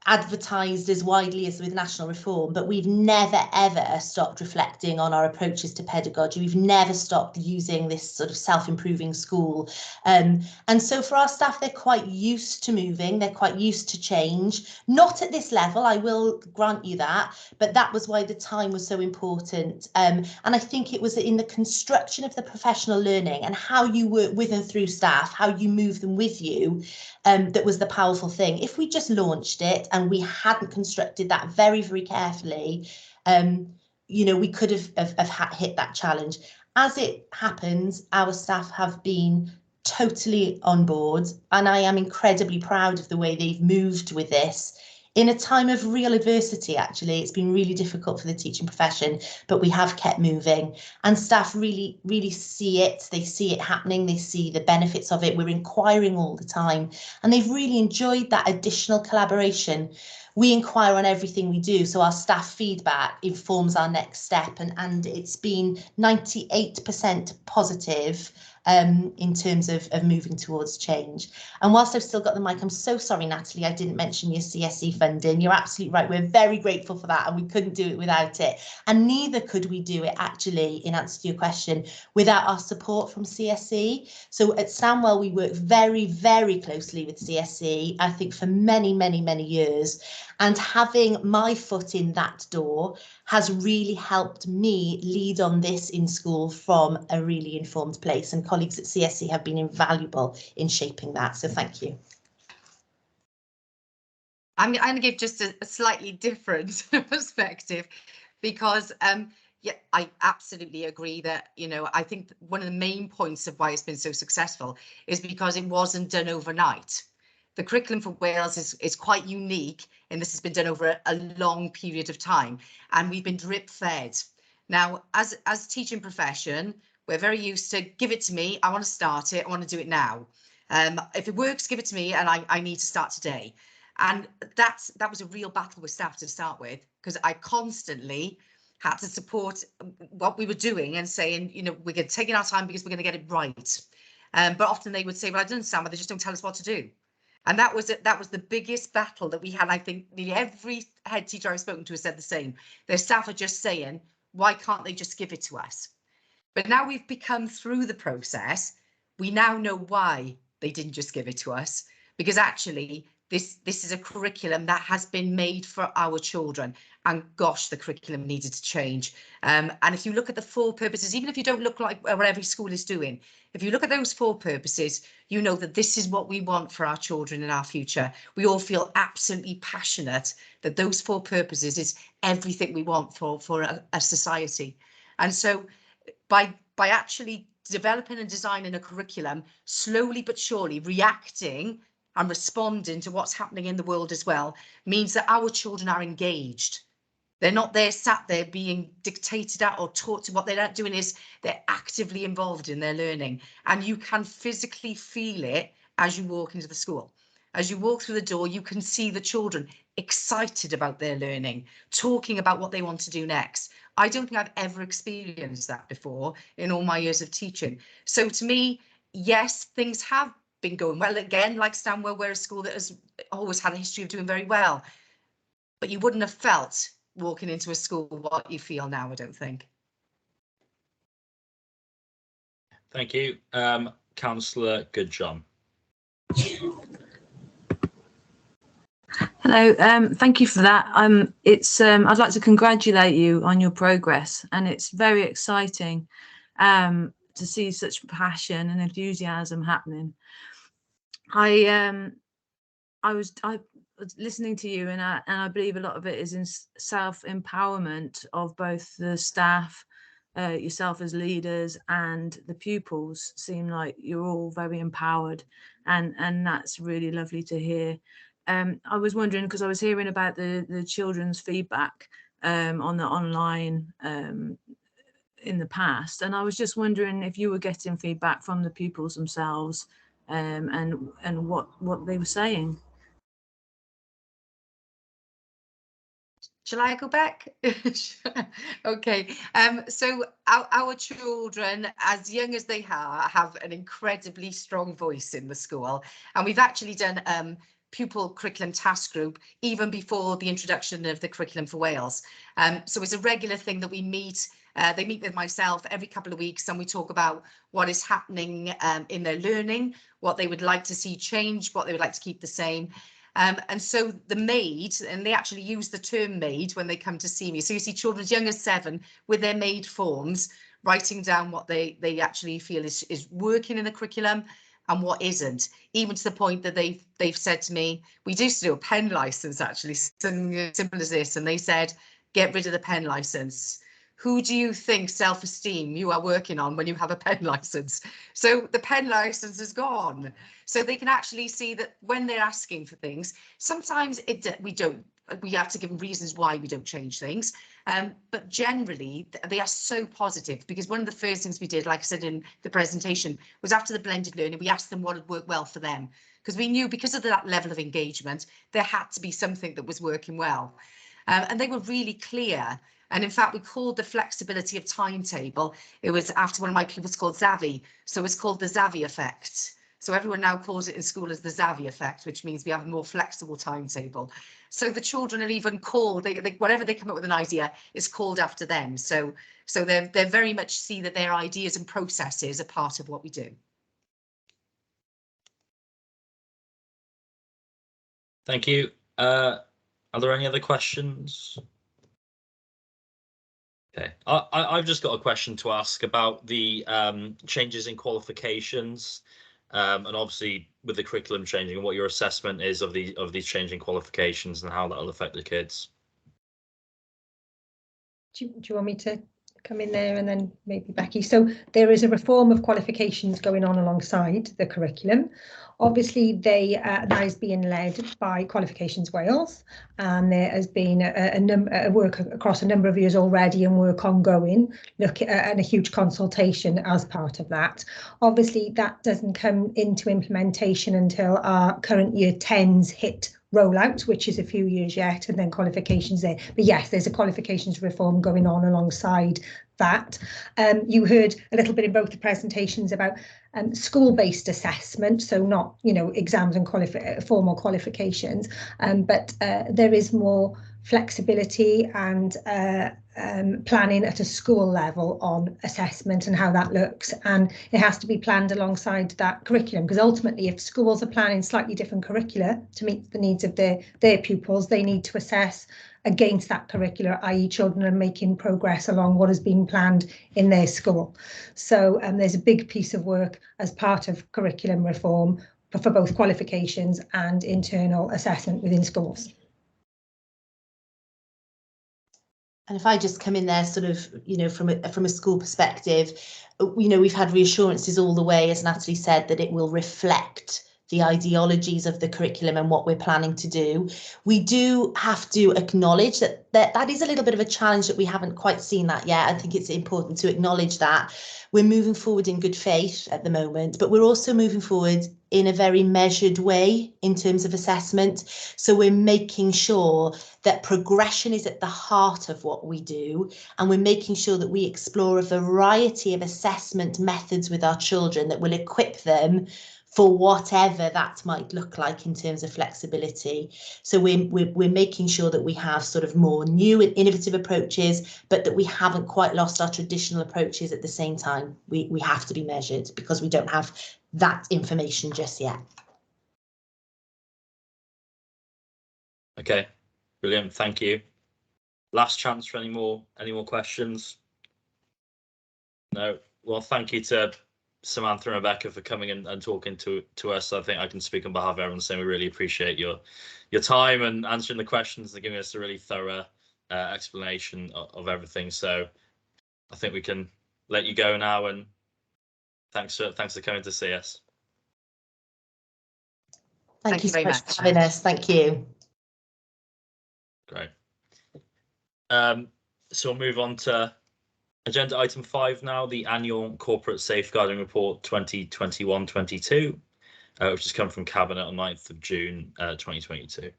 advertised as widely as with national reform, but we've never ever stopped reflecting on our approaches to pedagogy. We've never stopped using this sort of self-improving school. And so for our staff, they're quite used to moving, they're quite used to change. Not at this level, I will grant you that, but that was why the time was so important. And I think it was in the construction of the professional learning and how you work with and through staff, how you move them with you, that was the powerful thing. If we just launched it and we hadn't constructed that very, very carefully, you know, we could have hit that challenge. As it happens, our staff have been totally on board, and I am incredibly proud of the way they've moved with this. In a time of real adversity, actually, it's been really difficult for the teaching profession, but we have kept moving, and staff really, really see it. They see it happening. They see the benefits of it. We're inquiring all the time, and they've really enjoyed that additional collaboration. We inquire on everything we do, so our staff feedback informs our next step, and it's been 98% positive in terms of moving towards change. And whilst I've still got the mic, I'm so sorry, Natalie, I didn't mention your CSE funding. You're absolutely right. We're very grateful for that, and we couldn't do it without it. And neither could we do it, actually, in answer to your question, without our support from CSE. So at Sandwell, we work very, very closely with CSE, I think for many, many, many years. And having my foot in that door has really helped me lead on this in school from a really informed place, and colleagues at CSE have been invaluable in shaping that, so thank you. I'm going to give just a slightly different perspective, because yeah, I absolutely agree that, you know, I think one of the main points of why it's been so successful is because it wasn't done overnight. The curriculum for Wales is quite unique, and this has been done over a long period of time, and we've been drip fed. Now, as a teaching profession, we're very used to give it to me, I want to start it, I want to do it now. If it works, give it to me, and I need to start today. And that was a real battle with staff to start with, because I constantly had to support what we were doing and saying, you know, we're taking our time because we're going to get it right. But often they would say, well, I don't understand, but they just don't tell us what to do. And that was the biggest battle that we had. I think nearly every head teacher I've spoken to has said the same. Their staff are just saying, why can't they just give it to us? But now we've become through the process, we now know why they didn't just give it to us, because actually this is a curriculum that has been made for our children, and gosh, the curriculum needed to change. And if you look at the 4 purposes, even if you don't look like what every school is doing, if you look at those 4 purposes, you know that this is what we want for our children in our future. We all feel absolutely passionate that those 4 purposes is everything we want for a society. And so by actually developing and designing a curriculum, slowly but surely reacting and responding to what's happening in the world as well, means that our children are engaged. They're not there sat there being dictated at or taught to. What they're not doing is they're actively involved in their learning, and you can physically feel it as you walk into the school. As you walk through the door, you can see the children excited about their learning, talking about what they want to do next. I don't think I've ever experienced that before in all my years of teaching. So to me, yes, things have been going well. Again, like Stanwell, we're a school that has always had a history of doing very well, but you wouldn't have felt walking into a school what you feel now, I don't think. Thank you. Councillor Goodjohn. Hello, thank you for that. I'd like to congratulate you on your progress, and it's very exciting to see such passion and enthusiasm happening. I was listening to you, and I believe a lot of it is in self-empowerment of both the staff, yourself as leaders, and the pupils. Seem like you're all very empowered, and that's really lovely to hear. I was wondering, because I was hearing about the children's feedback on the online in the past, and I was just wondering if you were getting feedback from the pupils themselves, and what they were saying. Shall I go back? Okay. So our children, as young as they are, have an incredibly strong voice in the school, and we've actually done pupil curriculum task group even before the introduction of the curriculum for Wales. So it's a regular thing that we meet. They meet with myself every couple of weeks, and we talk about what is happening in their learning, what they would like to see change, what they would like to keep the same. And so the MAID, and they actually use the term MAID when they come to see me. So you see children as young as 7 with their MAID forms, writing down what they actually feel is working in the curriculum and what isn't, even to the point that they've said to me, we used to do a pen license, actually, something simple as this, and they said, get rid of the pen license. Who do you think self-esteem you are working on when you have a pen license? So the pen license is gone. So they can actually see that when they're asking for things, sometimes we have to give them reasons why we don't change things. But generally, they are so positive, because one of the first things we did, like I said in the presentation, was after the blended learning, we asked them what would work well for them, because we knew because of that level of engagement, there had to be something that was working well. And they were really clear. And in fact, we called the flexibility of timetable. It was after one of my pupils called Zavi. So it's called the Zavi effect. So everyone now calls it in school as the Zavi effect, which means we have a more flexible timetable. So the children are even called, whatever they come up with an idea is called after them. So they very much see that their ideas and processes are part of what we do. Thank you. Are there any other questions? Okay, I've just got a question to ask about the changes in qualifications, and obviously with the curriculum changing, and what your assessment is of these changing qualifications and how that will affect the kids. Do you want me to come in there, and then maybe Becky? So there is a reform of qualifications going on alongside the curriculum. Obviously, that is being led by Qualifications Wales, and there has been a work across a number of years already, and work ongoing, and a huge consultation as part of that. Obviously, that doesn't come into implementation until our current year 10s hit rollout, which is a few years yet, and then qualifications there. But yes, there's a qualifications reform going on alongside that. You heard a little bit in both the presentations about school-based assessment, so not, exams and formal qualifications, but there is more flexibility and planning at a school level on assessment and how that looks, and it has to be planned alongside that curriculum, because ultimately if schools are planning slightly different curricula to meet the needs of their pupils, they need to assess against that curricula, i.e. children are making progress along what is being planned in their school. So there's a big piece of work as part of curriculum reform for both qualifications and internal assessment within schools. And if I just come in there sort of, from a school perspective, we've had reassurances all the way, as Natalie said, that it will reflect the ideologies of the curriculum and what we're planning to do. We do have to acknowledge that is a little bit of a challenge, that we haven't quite seen that yet. I think it's important to acknowledge that we're moving forward in good faith at the moment, but we're also moving forward in a very measured way in terms of assessment. So we're making sure that progression is at the heart of what we do, and we're making sure that we explore a variety of assessment methods with our children that will equip them for whatever that might look like in terms of flexibility. So we're making sure that we have sort of more new and innovative approaches, but that we haven't quite lost our traditional approaches at the same time. We have to be measured because we don't have that information just yet. Okay, brilliant, thank you. Last chance for any more questions? No. Well, thank you to Samantha and Rebecca for coming and talking to us. I think I can speak on behalf of everyone saying we really appreciate your time and answering the questions and giving us a really thorough explanation of everything. So I think we can let you go now, and thanks for coming to see us. Thank you very much for having us. Thank you. Great. So we'll move on to Agenda item 5 now, the annual corporate safeguarding report 2021-22, which has come from Cabinet on 9th of June 2022.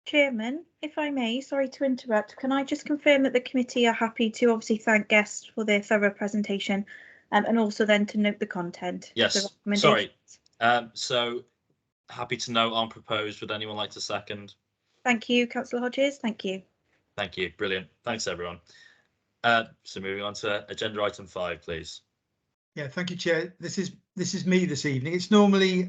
Chairman, if I may, sorry to interrupt, can I just confirm that the committee are happy to obviously thank guests for their thorough presentation and also then to note the content? Yes, sorry. So happy to note on proposed. Would anyone like to second? Thank you, Councillor Hodges. Thank you. Thank you. Brilliant. Thanks, everyone. So moving on to agenda item 5, please. Yeah, thank you, Chair. This is me this evening. It's normally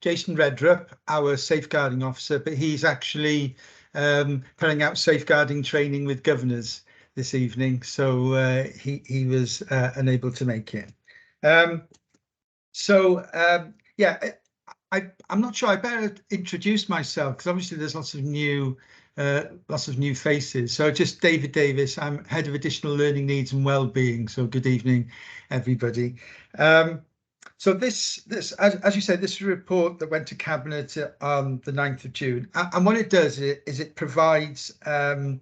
Jason Redrup, our safeguarding officer, but he's actually putting out safeguarding training with governors this evening, so he was unable to make it. Yeah, I'm not sure. I better introduce myself because obviously there's lots of new faces. So just David Davis, I'm Head of Additional Learning Needs and Wellbeing. So good evening, everybody. So this, as you said, this is a report that went to Cabinet on the 9th of June. And what it does is it provides a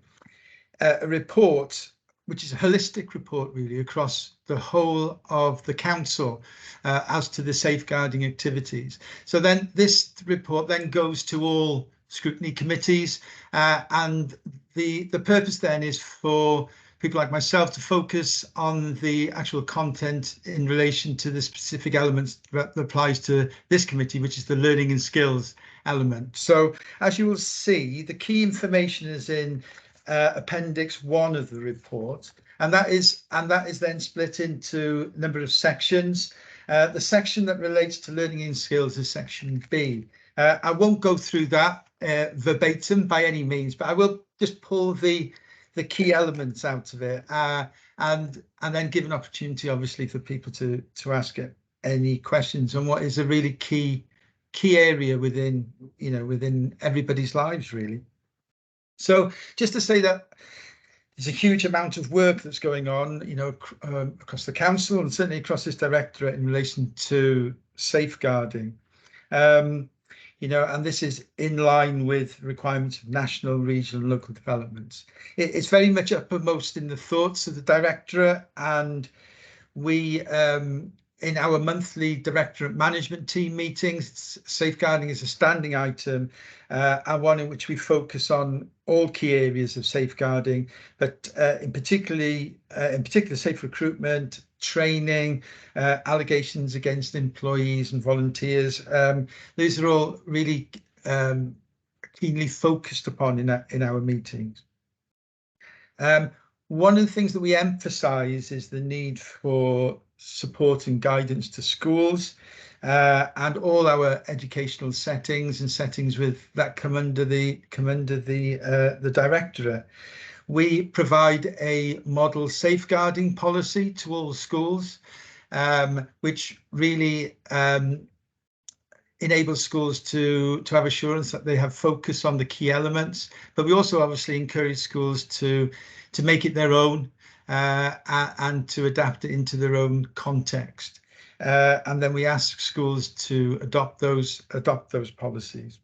report, which is a holistic report really across the whole of the council as to the safeguarding activities. So then this report then goes to all scrutiny committees and the purpose then is for people like myself to focus on the actual content in relation to the specific elements that applies to this committee, which is the learning and skills element. So as you will see, the key information is in Appendix 1 of the report, and that is then split into a number of sections. The section that relates to learning and skills is section B. I won't go through that verbatim by any means, but I will just pull the key elements out of it and then give an opportunity obviously for people to ask any questions on what is a really key area within everybody's lives really. So just to say that there's a huge amount of work that's going on, across the council and certainly across this directorate in relation to safeguarding. And this is in line with requirements of national, regional and local developments. It's very much uppermost in the thoughts of the directorate, and we, in our monthly directorate management team meetings, safeguarding is a standing item and one in which we focus on all key areas of safeguarding, but in particular safe recruitment, training, allegations against employees and volunteers. These are all really keenly focused upon in our meetings. One of the things that we emphasise is the need for support and guidance to schools and all our educational settings and settings with that come under the directorate. We provide a model safeguarding policy to all schools, which really enables schools to have assurance that they have focus on the key elements, but we also obviously encourage schools to make it their own and to adapt it into their own context. And then we ask schools to adopt those policies.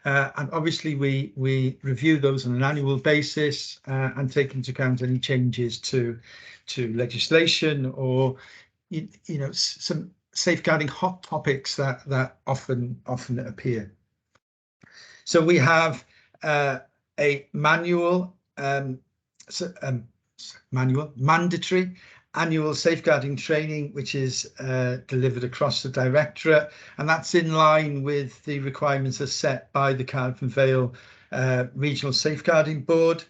And obviously we review those on an annual basis and take into account any changes to legislation or some safeguarding hot topics that often appear. So we have a mandatory annual safeguarding training, which is delivered across the directorate, and that's in line with the requirements as set by the Cardiff and Vale Regional Safeguarding Board,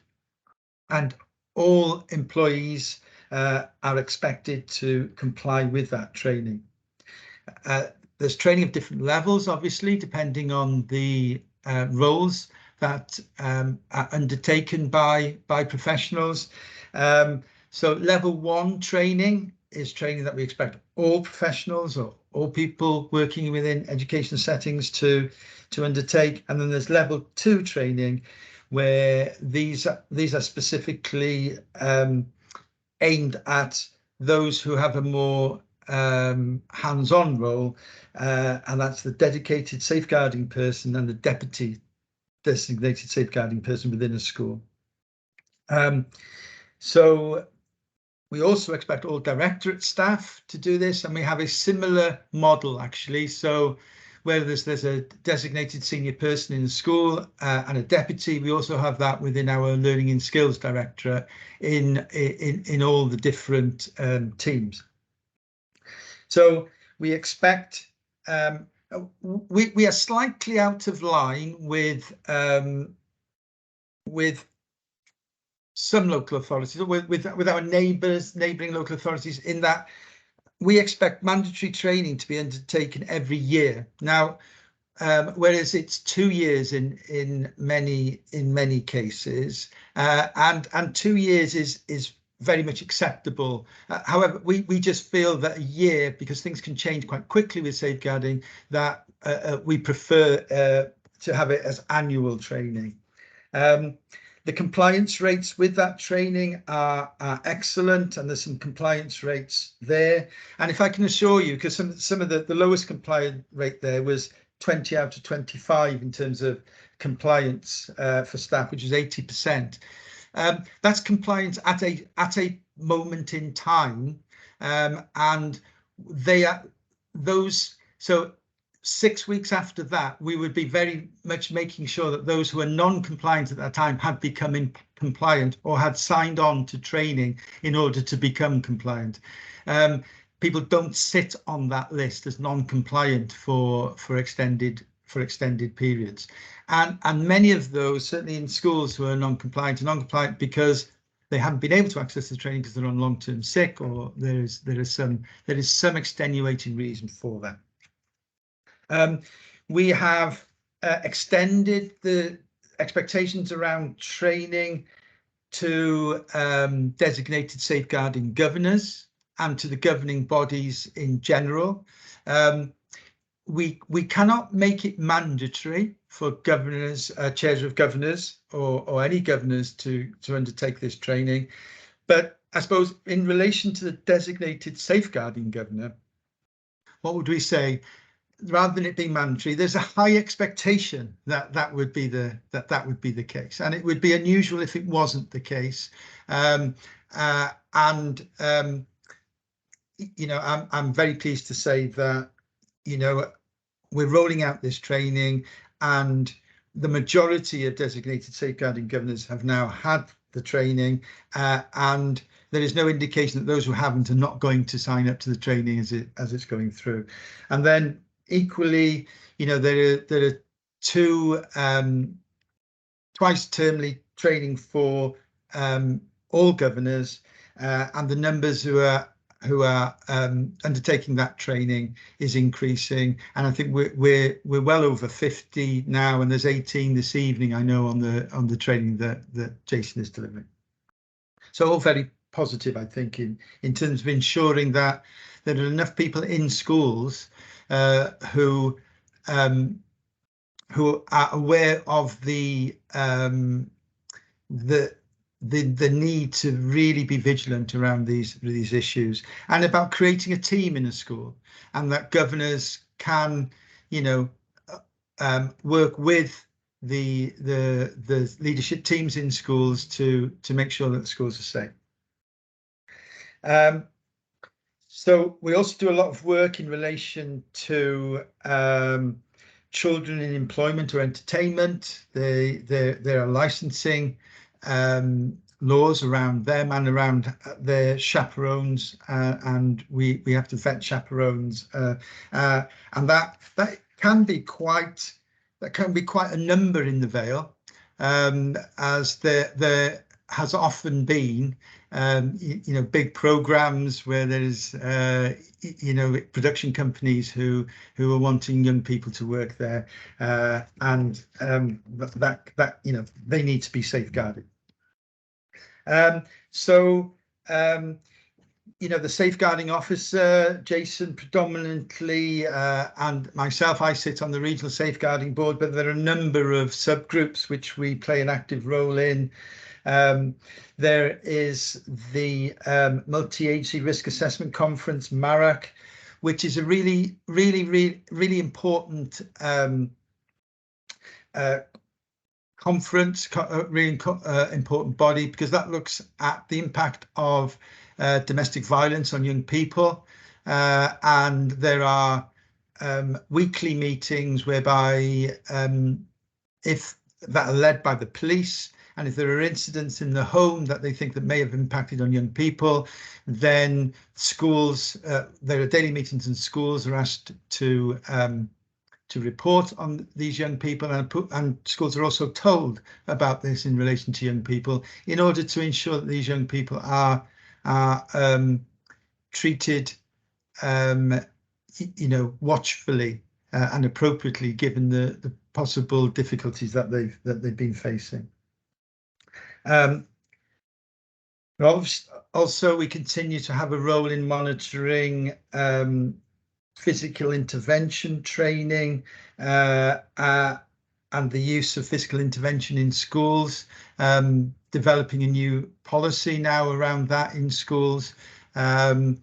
and all employees are expected to comply with that training. There's training of different levels, obviously, depending on the roles that are undertaken by professionals. So level 1 training is training that we expect all professionals or all people working within education settings to undertake. And then there's level 2 training, where these are specifically aimed at those who have a more hands-on role, and that's the dedicated safeguarding person and the deputy designated safeguarding person within a school. So We also expect all directorate staff to do this, and we have a similar model actually. So where there's a designated senior person in the school and a deputy, we also have that within our Learning and Skills Directorate in all the different teams. So we expect we are slightly out of line with some local authorities, with our neighbouring local authorities, in that we expect mandatory training to be undertaken every year now, whereas it's 2 years in many cases, and 2 years is very much acceptable. However, we just feel that a year, because things can change quite quickly with safeguarding, that we prefer to have it as annual training. The compliance rates with that training are excellent, and there's some compliance rates there. And if I can assure you, because some of the lowest compliance rate there was 20 out of 25 in terms of compliance for staff, which is 80%. That's compliance at a moment in time, and they are those. So 6 weeks after that, we would be very much making sure that those who are non-compliant at that time had become compliant or had signed on to training in order to become compliant. People don't sit on that list as non-compliant for extended periods, and many of those, certainly in schools, who are non-compliant because they haven't been able to access the training because they're on long-term sick, or there is some extenuating reason for that. We have extended the expectations around training to designated safeguarding governors and to the governing bodies in general. We cannot make it mandatory for governors, chairs of governors, or any governors to undertake this training. But I suppose in relation to the designated safeguarding governor, what would we say? Rather than it being mandatory, there's a high expectation that that would be the case, and it would be unusual if it wasn't the case. You know, I'm very pleased to say that, you know, we're rolling out this training, and the majority of designated safeguarding governors have now had the training, and there is no indication that those who haven't are not going to sign up to the training as it's going through. And then equally, you know, there are two twice termly training for all governors, and the numbers who are undertaking that training is increasing, and I think we're well over 50 now, and there's 18 this evening, I know, on the training that Jason is delivering. So all very positive, I think, in terms of ensuring that there are enough people in schools who are aware of the need to really be vigilant around these issues, and about creating a team in a school, and that governors can, you know, work with the leadership teams in schools to make sure that the schools are safe. So we also do a lot of work in relation to children in employment or entertainment. There are licensing laws around them and around their chaperones, and we have to vet chaperones, and that can be quite a number in the Vale, as there has often been you know, big programs where there's you know, production companies who are wanting young people to work there, and that you know, they need to be safeguarded. You know, the safeguarding officer, Jason predominantly, and myself, I sit on the regional safeguarding board, but there are a number of subgroups which we play an active role in. There is the Multi-Agency Risk Assessment Conference, MARAC, which is a really important conference, really important body, because that looks at the impact of domestic violence on young people, and there are weekly meetings whereby if that are led by the police, and if there are incidents in the home that they think that may have impacted on young people, then schools, there are daily meetings and schools are asked to report on these young people, and schools are also told about this in relation to young people, in order to ensure that these young people are treated, watchfully and appropriately, given the possible difficulties that they've been facing. Also, we continue to have a role in monitoring physical intervention training and the use of physical intervention in schools, developing a new policy now around that in schools, and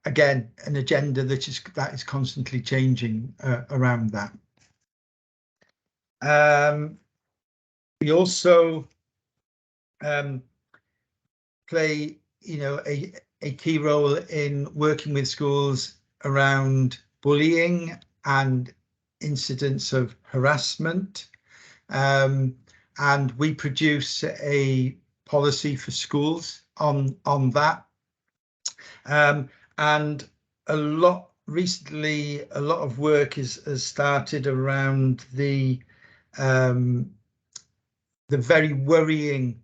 again, an agenda that is constantly changing around that. We also play, a key role in working with schools around bullying and incidents of harassment, and we produce a policy for schools on that. And recently, a lot of work has started around the very worrying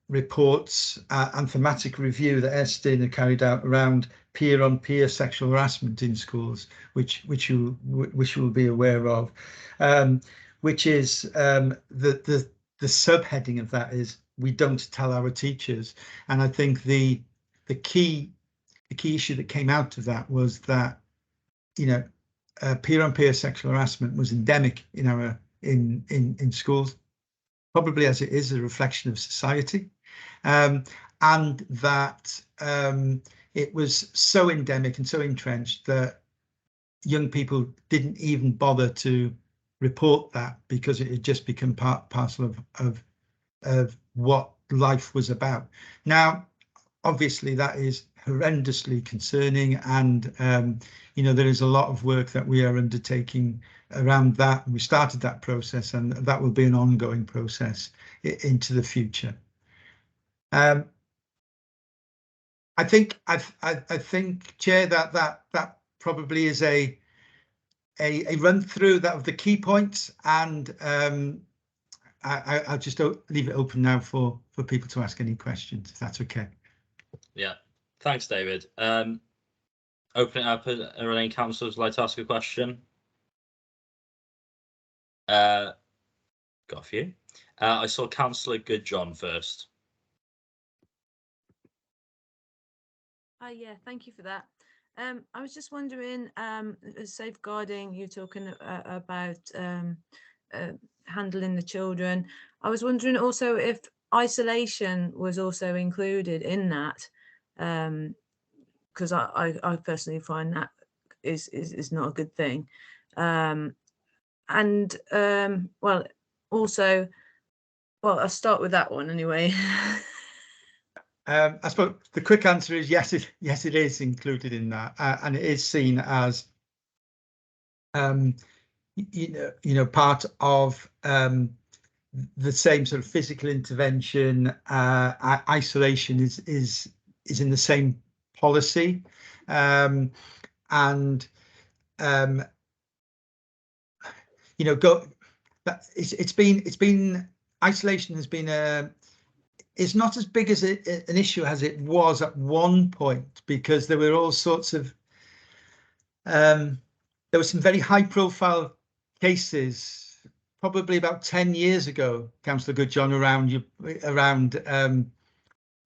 reports and thematic review that Esther carried out around peer-on-peer sexual harassment in schools, which you will be aware of, which is the subheading of that is "We don't tell our teachers," and I think the key issue that came out of that was that peer-on-peer sexual harassment was endemic in schools, probably as it is a reflection of society, and that it was so endemic and so entrenched that young people didn't even bother to report that, because it had just become parcel of what life was about. Now, obviously, that is horrendously concerning, and there is a lot of work that we are undertaking around that. We started that process, and that will be an ongoing process into the future. I think, Chair, that probably is a run through that of the key points, and I'll just leave it open now for people to ask any questions, if that's okay. Yeah, thanks, David. Open it up. Are any councillors like to ask a question? Got a few. I saw Councillor Goodjohn first. Yeah, thank you for that. I was just wondering, safeguarding, you're talking about handling the children. I was wondering also if isolation was also included in that, because I personally find that is not a good thing. Well, also, well, I'll start with that one anyway. I suppose the quick answer is yes, it is included in that, and it is seen as part of the same sort of physical intervention. Isolation is in the same policy, and it's been isolation has been it's not as big as an issue as it was at one point, because there were all sorts of there were some very high profile cases probably about 10 years ago, Councillor Goodjohn, around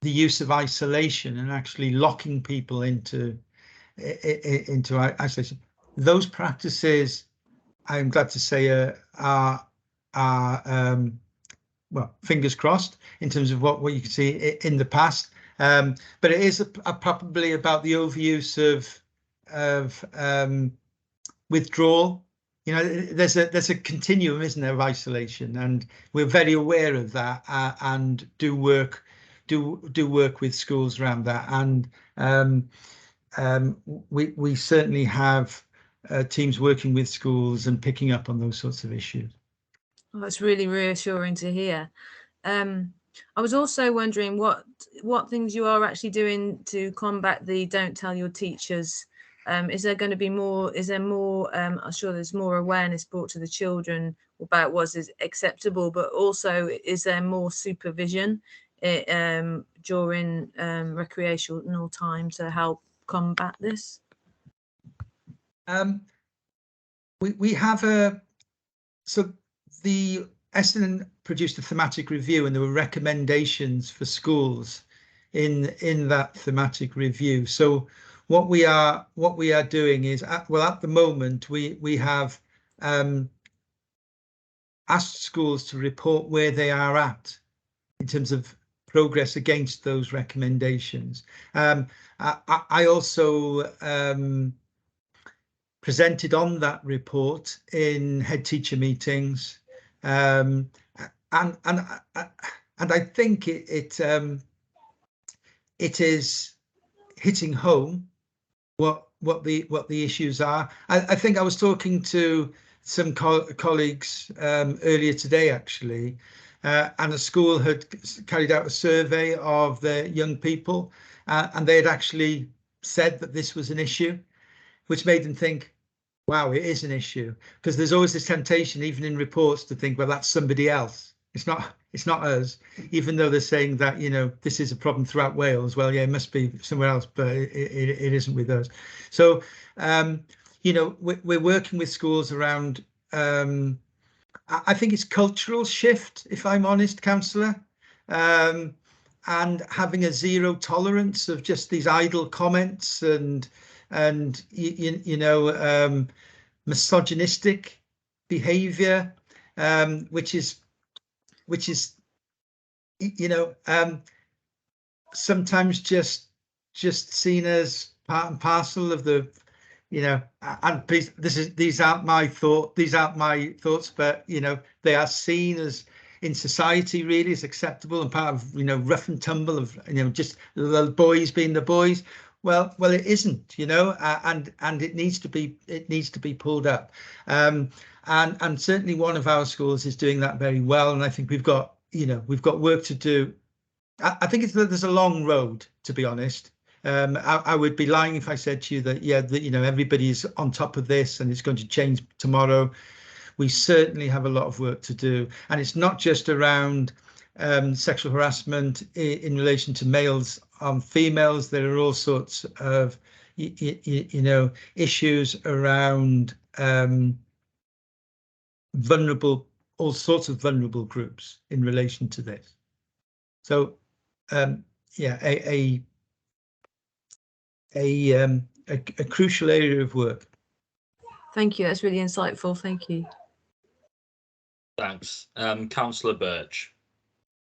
the use of isolation and actually locking people into isolation. Those practices, I'm glad to say, are well, fingers crossed in terms of what you can see in the past, but it is probably about the overuse of withdrawal. There's a continuum, isn't there, of isolation, and we're very aware of that, and do work do work with schools around that, and we certainly have teams working with schools and picking up on those sorts of issues. Well, that's really reassuring to hear. I was also wondering what things you are actually doing to combat the don't tell your teachers. Is there going to be more? Is there more? I'm sure there's more awareness brought to the children about what is acceptable, but also is there more supervision during recreational time to help combat this? We have the Essendon produced a thematic review, and there were recommendations for schools in that thematic review. So what we are doing is, at the moment we have asked schools to report where they are at in terms of progress against those recommendations. I also presented on that report in head teacher meetings, and I think it is hitting home what the issues are. I think I was talking to some colleagues earlier today, actually, and a school had carried out a survey of their young people, and they had actually said that this was an issue, which made them think, wow, it is an issue, because there's always this temptation, even in reports, to think, well, that's somebody else. It's not us, even though they're saying that, you know, this is a problem throughout Wales. Well, yeah, it must be somewhere else, but it isn't with us. So, you know, we're working with schools around, I think it's cultural shift, if I'm honest, councillor, and having a zero tolerance of just these idle comments and you know, misogynistic behaviour, which is, you know, sometimes just seen as part and parcel of the, you know, and please, these aren't my thoughts, but you know, they are seen as in society really as acceptable and part of, you know, rough and tumble of, you know, just the boys being the boys. Well, it isn't, you know, and it needs to be pulled up, and certainly one of our schools is doing that very well, and I think we've got work to do. I think there's a long road, to be honest. I would be lying if I said to you that you know, everybody's on top of this and it's going to change tomorrow. We certainly have a lot of work to do, and it's not just around sexual harassment in relation to males on females. There are all sorts of you know, issues around all sorts of vulnerable groups in relation to this. So yeah, a crucial area of work. Thank you. That's really insightful. Thank you. Thanks. Councillor Birch.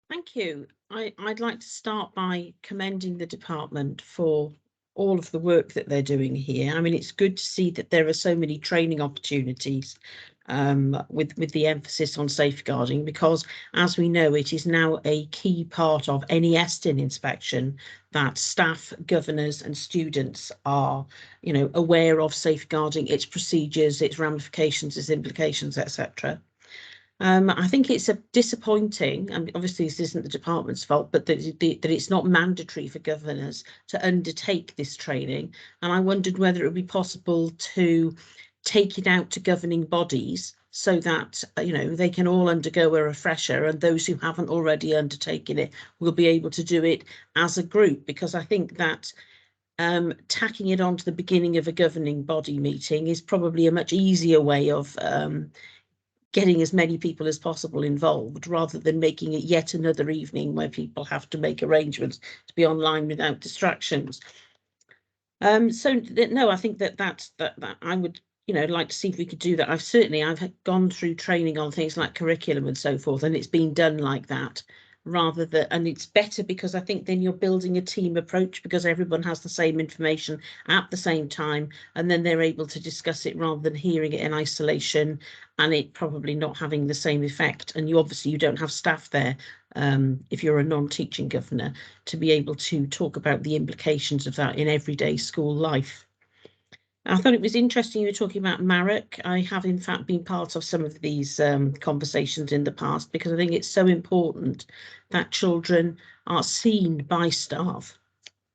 Thank you. I'd like to start by commending the department for all of the work that they're doing here. I mean, it's good to see that there are so many training opportunities with the emphasis on safeguarding, because as we know, it is now a key part of any Estin inspection that staff, governors and students are, you know, aware of safeguarding, its procedures, its ramifications, its implications, etc. I think it's disappointing, and obviously this isn't the department's fault, but that it's not mandatory for governors to undertake this training. And I wondered whether it would be possible to take it out to governing bodies so that, you know, they can all undergo a refresher, and those who haven't already undertaken it will be able to do it as a group, because I think that tacking it on to the beginning of a governing body meeting is probably a much easier way of getting as many people as possible involved, rather than making it yet another evening where people have to make arrangements to be online without distractions. So no, I think that I would, you know, like to see if we could do that. I've gone through training on things like curriculum and so forth, and it's been done like that, rather than, and it's better because I think then you're building a team approach, because everyone has the same information at the same time, and then they're able to discuss it rather than hearing it in isolation and it probably not having the same effect. And you obviously don't have staff there if you're a non-teaching governor, to be able to talk about the implications of that in everyday school life. I thought it was interesting you were talking about Marek. I have in fact been part of some of these conversations in the past, because I think it's so important that children are seen by staff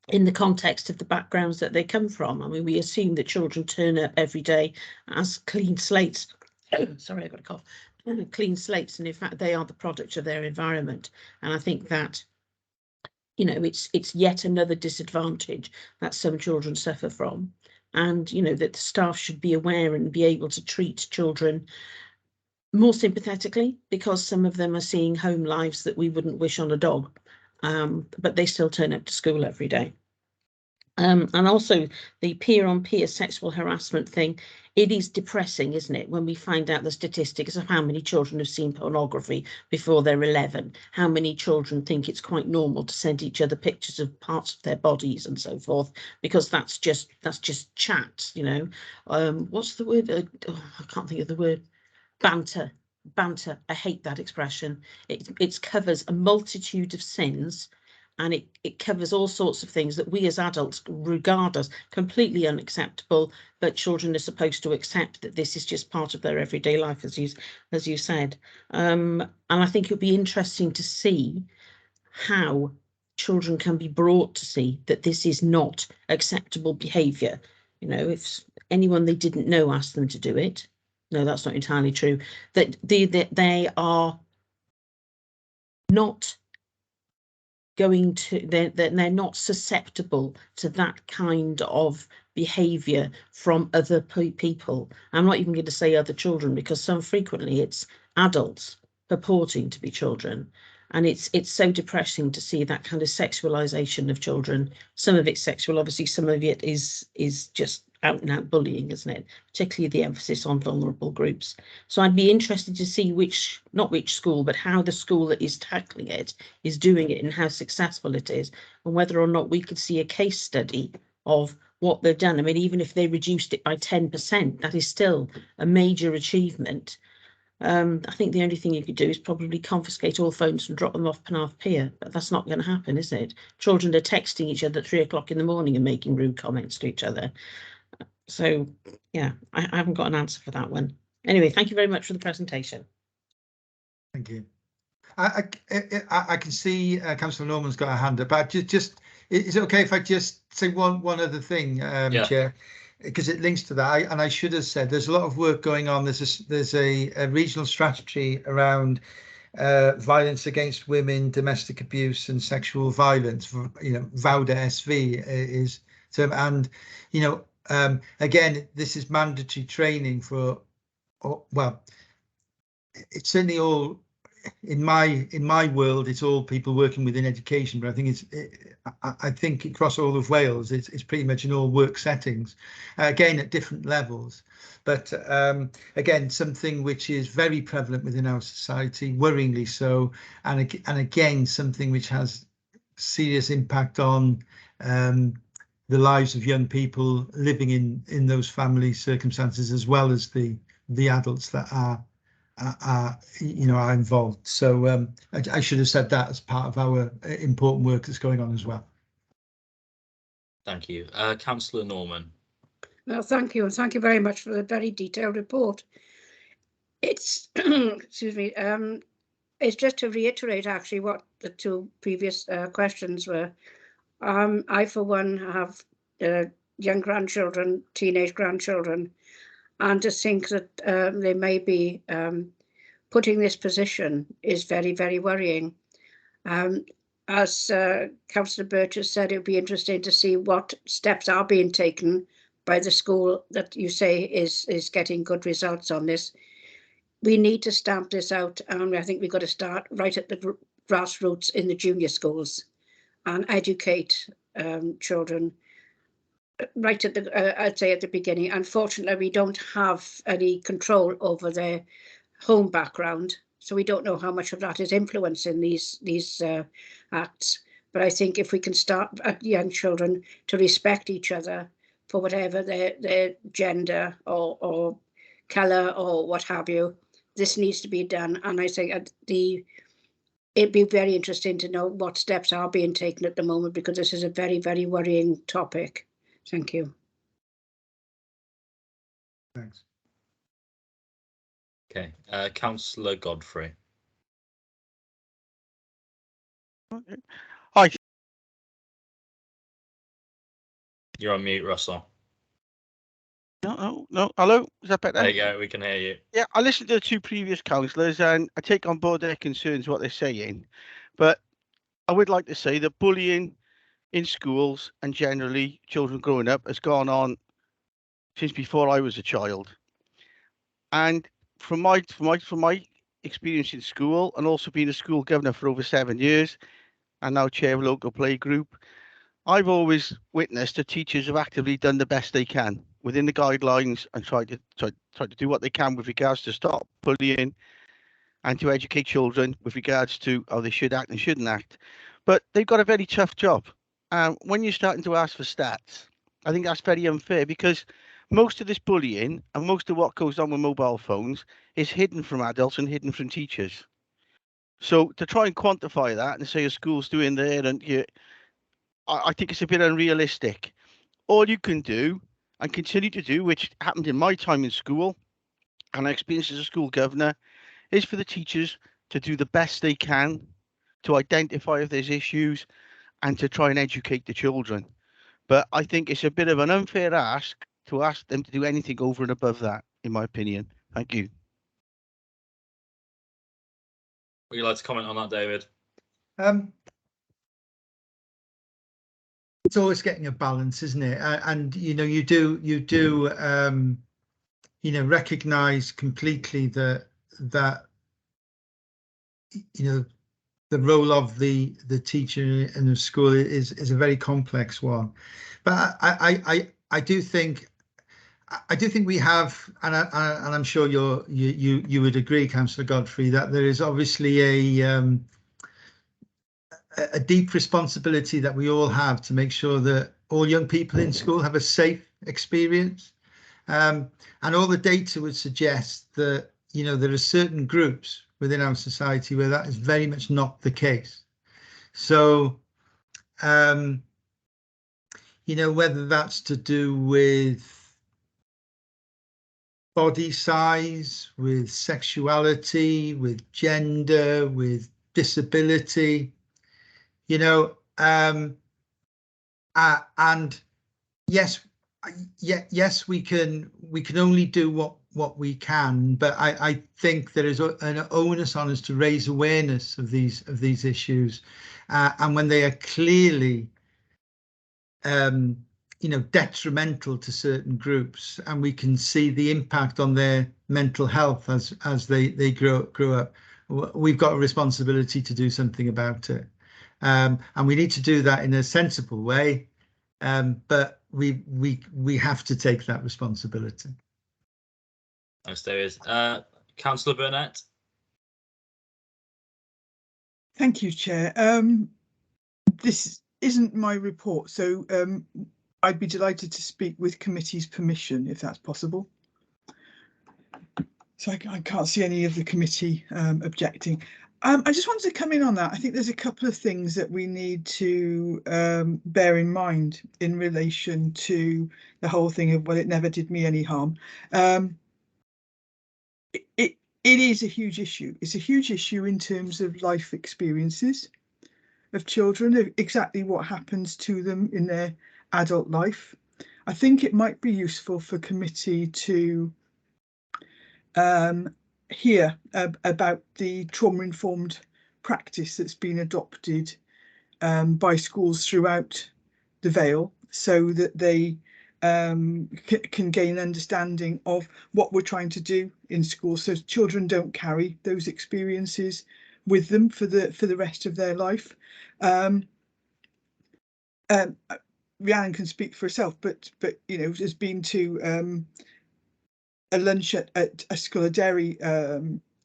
in the context of the backgrounds that they come from. I mean, we assume that children turn up every day as clean slates. Sorry, I got a cough. Clean slates, and in fact they are the product of their environment. And I think that, you know, it's yet another disadvantage that some children suffer from, and you know that the staff should be aware and be able to treat children more sympathetically, because some of them are seeing home lives that we wouldn't wish on a dog, but they still turn up to school every day. And also the peer-on-peer sexual harassment thing, it is depressing, isn't it, when we find out the statistics of how many children have seen pornography before they're 11, how many children think it's quite normal to send each other pictures of parts of their bodies and so forth, because that's just chat, you know. What's the word? I can't think of the word. Banter. I hate that expression. It covers a multitude of sins, and it covers all sorts of things that we as adults regard as completely unacceptable, but children are supposed to accept that this is just part of their everyday life, as you said. And I think it'll be interesting to see how children can be brought to see that this is not acceptable behaviour. You know, if anyone they didn't know asked them to do it, no, that's not entirely true, that they are not going to, they're not susceptible to that kind of behaviour from other people. I'm not even going to say other children, because some frequently it's adults purporting to be children, and it's so depressing to see that kind of sexualization of children. Some of it's sexual, obviously, some of it is just out and out bullying, isn't it? Particularly the emphasis on vulnerable groups. So I'd be interested to see not which school, but how the school that is tackling it is doing it and how successful it is, and whether or not we could see a case study of what they've done. I mean, even if they reduced it by 10%, that is still a major achievement. I think the only thing you could do is probably confiscate all phones and drop them off Penarth Pier, but that's not going to happen, is it? Children are texting each other at 3 o'clock in the morning and making rude comments to each other. So, yeah, I haven't got an answer for that one. Anyway, thank you very much for the presentation. Thank you. I can see Councillor Norman's got a hand up, but just is it okay if I just say one other thing, Yeah. Chair? Because it links to that, and I should have said there's a lot of work going on. There's a regional strategy around violence against women, domestic abuse, and sexual violence. You know, VAUDA SV is term, and you know, again, this is mandatory training for. Well, it's certainly all. In my world, it's all people working within education, but I think I think across all of Wales, it's pretty much in all work settings, again at different levels. But again, something which is very prevalent within our society, worryingly so, and again something which has serious impact on the lives of young people living in those family circumstances, as well as the adults that are involved. So I should have said that as part of our important work that's going on as well. Thank you. Councillor Norman. Well, thank you, and thank you very much for the very detailed report. It's excuse me, it's just to reiterate actually what the two previous questions were. I for one have young grandchildren, teenage grandchildren, and to think that they may be putting this position is very, very worrying. As Councillor Burgess said, it would be interesting to see what steps are being taken by the school that you say is getting good results on this. We need to stamp this out, and I think we've got to start right at the grassroots in the junior schools and educate children right at the I'd say at the beginning. Unfortunately, we don't have any control over their home background, so we don't know how much of that is influencing these acts. But I think if we can start at young children to respect each other for whatever their gender or colour or what have you, this needs to be done. And I think the it'd be very interesting to know what steps are being taken at the moment, because this is a very, very worrying topic. Thank you. Thanks. Okay, Councillor Godfrey. Hi. You're on mute, Russell. No. Hello, is that better? There you go, we can hear you. Yeah, I listened to the two previous councillors and I take on board their concerns, what they're saying. But I would like to say that bullying in schools and generally children growing up has gone on since before I was a child. And from my experience in school, and also being a school governor for over 7 years, and now chair of a local play group, I've always witnessed that teachers have actively done the best they can within the guidelines and try to do what they can with regards to stop bullying and to educate children with regards to how they should act and shouldn't act. But they've got a very tough job. When you're starting to ask for stats, I think that's very unfair, because most of this bullying and most of what goes on with mobile phones is hidden from adults and hidden from teachers. So to try and quantify that and say a school's doing there, and I think it's a bit unrealistic. All you can do and continue to do, which happened in my time in school and I experienced as a school governor, is for the teachers to do the best they can to identify if there's issues and to try and educate the children. But I think it's a bit of an unfair ask to ask them to do anything over and above that, in my opinion. Thank you. Would you like to comment on that, David? It's always getting a balance, isn't it? And you know, you do you know, recognize completely that you know, the role of the teacher in the school is a very complex one. But I do think we have, and I'm sure you would agree, Councillor Godfrey, that there is obviously a deep responsibility that we all have to make sure that all young people in school have a safe experience. And all the data would suggest that, you know, there are certain groups within our society where that is very much not the case. So, you know, whether that's to do with body size, with sexuality, with gender, with disability, you know, and yes, we can only do what we can, but I think there is an onus on us to raise awareness of these issues, and when they are clearly you know, detrimental to certain groups, and we can see the impact on their mental health as they grow up, we've got a responsibility to do something about it, and we need to do that in a sensible way, but we have to take that responsibility. Thanks, David. Councillor Burnett. Thank you, Chair. This isn't my report, so I'd be delighted to speak with committee's permission, if that's possible. So I can't see any of the committee objecting. I just wanted to come in on that. I think there's a couple of things that we need to bear in mind in relation to the whole thing of, well, it never did me any harm. It is a huge issue. It's a huge issue in terms of life experiences of children, exactly what happens to them in their adult life. I think it might be useful for committee to hear about the trauma-informed practice that's been adopted by schools throughout the Vale, so that they can gain understanding of what we're trying to do in school, so children don't carry those experiences with them for the rest of their life. Rhiannon can speak for herself, but you know, has been to a lunch at a school of dairy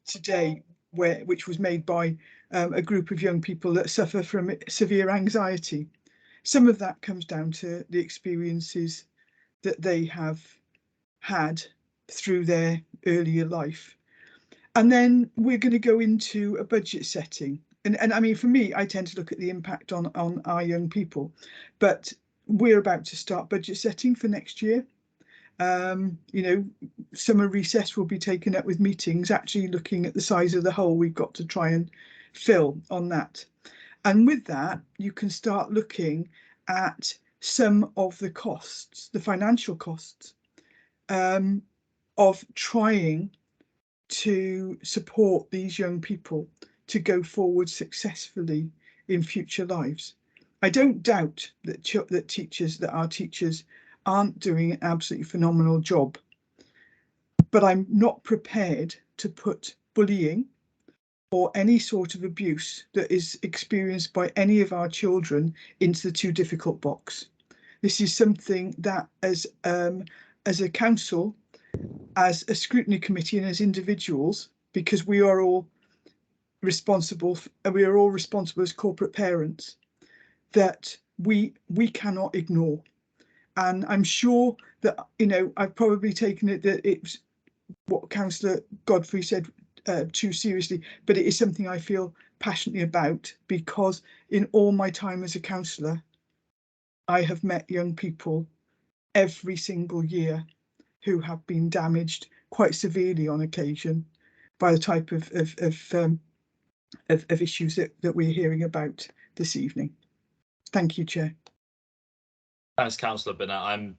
today, which was made by a group of young people that suffer from severe anxiety. Some of that comes down to the experiences that they have had through their earlier life. And then we're going to go into a budget setting. and I mean, for me, I tend to look at the impact on our young people, but we're about to start budget setting for next year. You know, summer recess will be taken up with meetings, actually looking at the size of the hole we've got to try and fill on that. And with that, you can start looking at some of the costs, the financial costs, of trying to support these young people to go forward successfully in future lives. I don't doubt that our teachers aren't doing an absolutely phenomenal job, but I'm not prepared to put bullying or any sort of abuse that is experienced by any of our children into the too difficult box. This is something that as a council, as a scrutiny committee, and as individuals, because we are all responsible as corporate parents, that we cannot ignore. And I'm sure that, you know, I've probably taken it that it's what Councillor Godfrey said too seriously, but it is something I feel passionately about, because in all my time as a councillor, I have met young people every single year who have been damaged quite severely on occasion by the type of issues that we're hearing about this evening. Thank you, Chair. Thanks, Councillor Burnett. I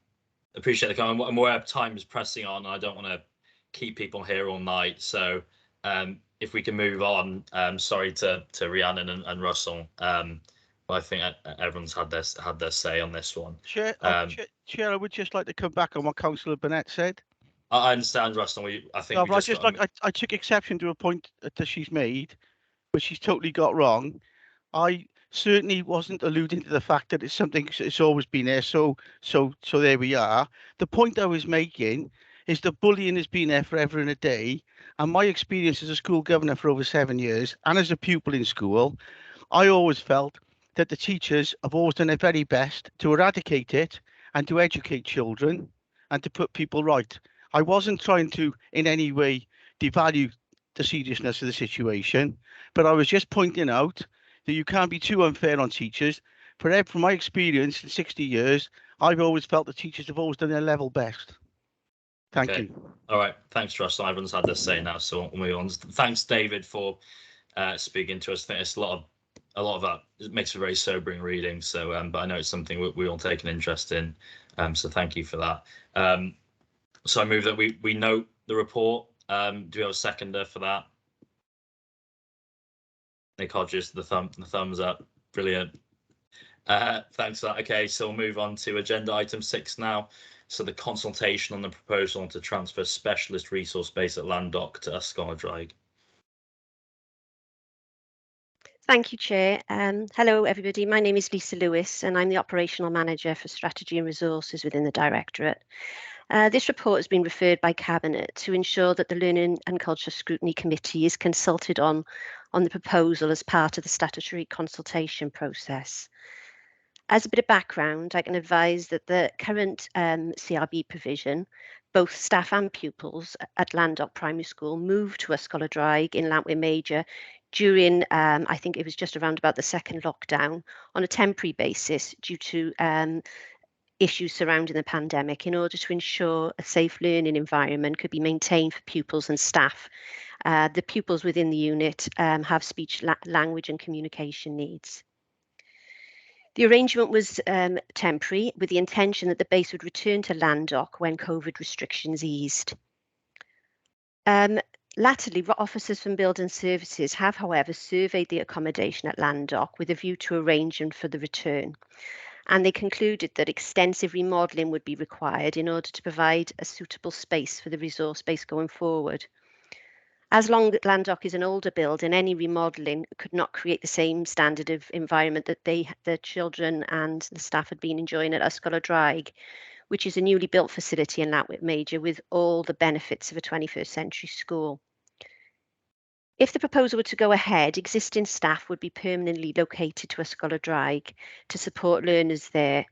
appreciate the comment. I'm aware time is pressing on, and I don't want to keep people here all night. So if we can move on, sorry to Rhiannon and Russell. But I think everyone's had their say on this one. Chair, Chair, I would just like to come back on what Councillor Burnett said. I understand, Russell. I think I took exception to a point that she's made, but she's totally got wrong. I certainly wasn't alluding to the fact that it's something that's always been there. So there we are. The point I was making is that bullying has been there forever and a day. And my experience as a school governor for over 7 years and as a pupil in school, I always felt that the teachers have always done their very best to eradicate it and to educate children and to put people right. I wasn't trying to in any way devalue the seriousness of the situation, but I was just pointing out that you can't be too unfair on teachers. From my experience in 60 years, I've always felt that teachers have always done their level best. Thank you. All right. Thanks, Russell. Everyone's had their say now, so we'll move on. Thanks, David, for speaking to us. I think it's a lot of that. It makes a very sobering reading. So, but I know it's something we all take an interest in. So thank you for that. So I move that we note the report. Do we have a seconder for that? Nick Hodges, the thumbs up. Brilliant. Thanks for that. Okay, so we'll move on to agenda item 6 now. So the consultation on the proposal to transfer specialist resource base at Landock to Ysgol-y-Draig. Thank you, Chair. Hello, everybody. My name is Lisa Lewis, and I'm the Operational Manager for Strategy and Resources within the Directorate. This report has been referred by Cabinet to ensure that the Learning and Culture Scrutiny Committee is consulted on the proposal as part of the statutory consultation process. As a bit of background, I can advise that the current CRB provision, both staff and pupils at Landock Primary School moved to Ysgol-y-Draig in Llantwit Major during, I think it was just around about the second lockdown, on a temporary basis due to issues surrounding the pandemic, in order to ensure a safe learning environment could be maintained for pupils and staff. The pupils within the unit have speech, language and communication needs. The arrangement was temporary, with the intention that the base would return to Landock when COVID restrictions eased. Latterly, officers from Building Services have, however, surveyed the accommodation at Landock with a view to arranging for the return, and they concluded that extensive remodelling would be required in order to provide a suitable space for the resource base going forward. As long as Landock is an older building, any remodelling could not create the same standard of environment that the children and the staff had been enjoying at Ysgol-y-Draig, which is a newly built facility in Llantwit Major with all the benefits of a 21st century school. If the proposal were to go ahead, existing staff would be permanently located to Ysgol-y-Draig to support learners there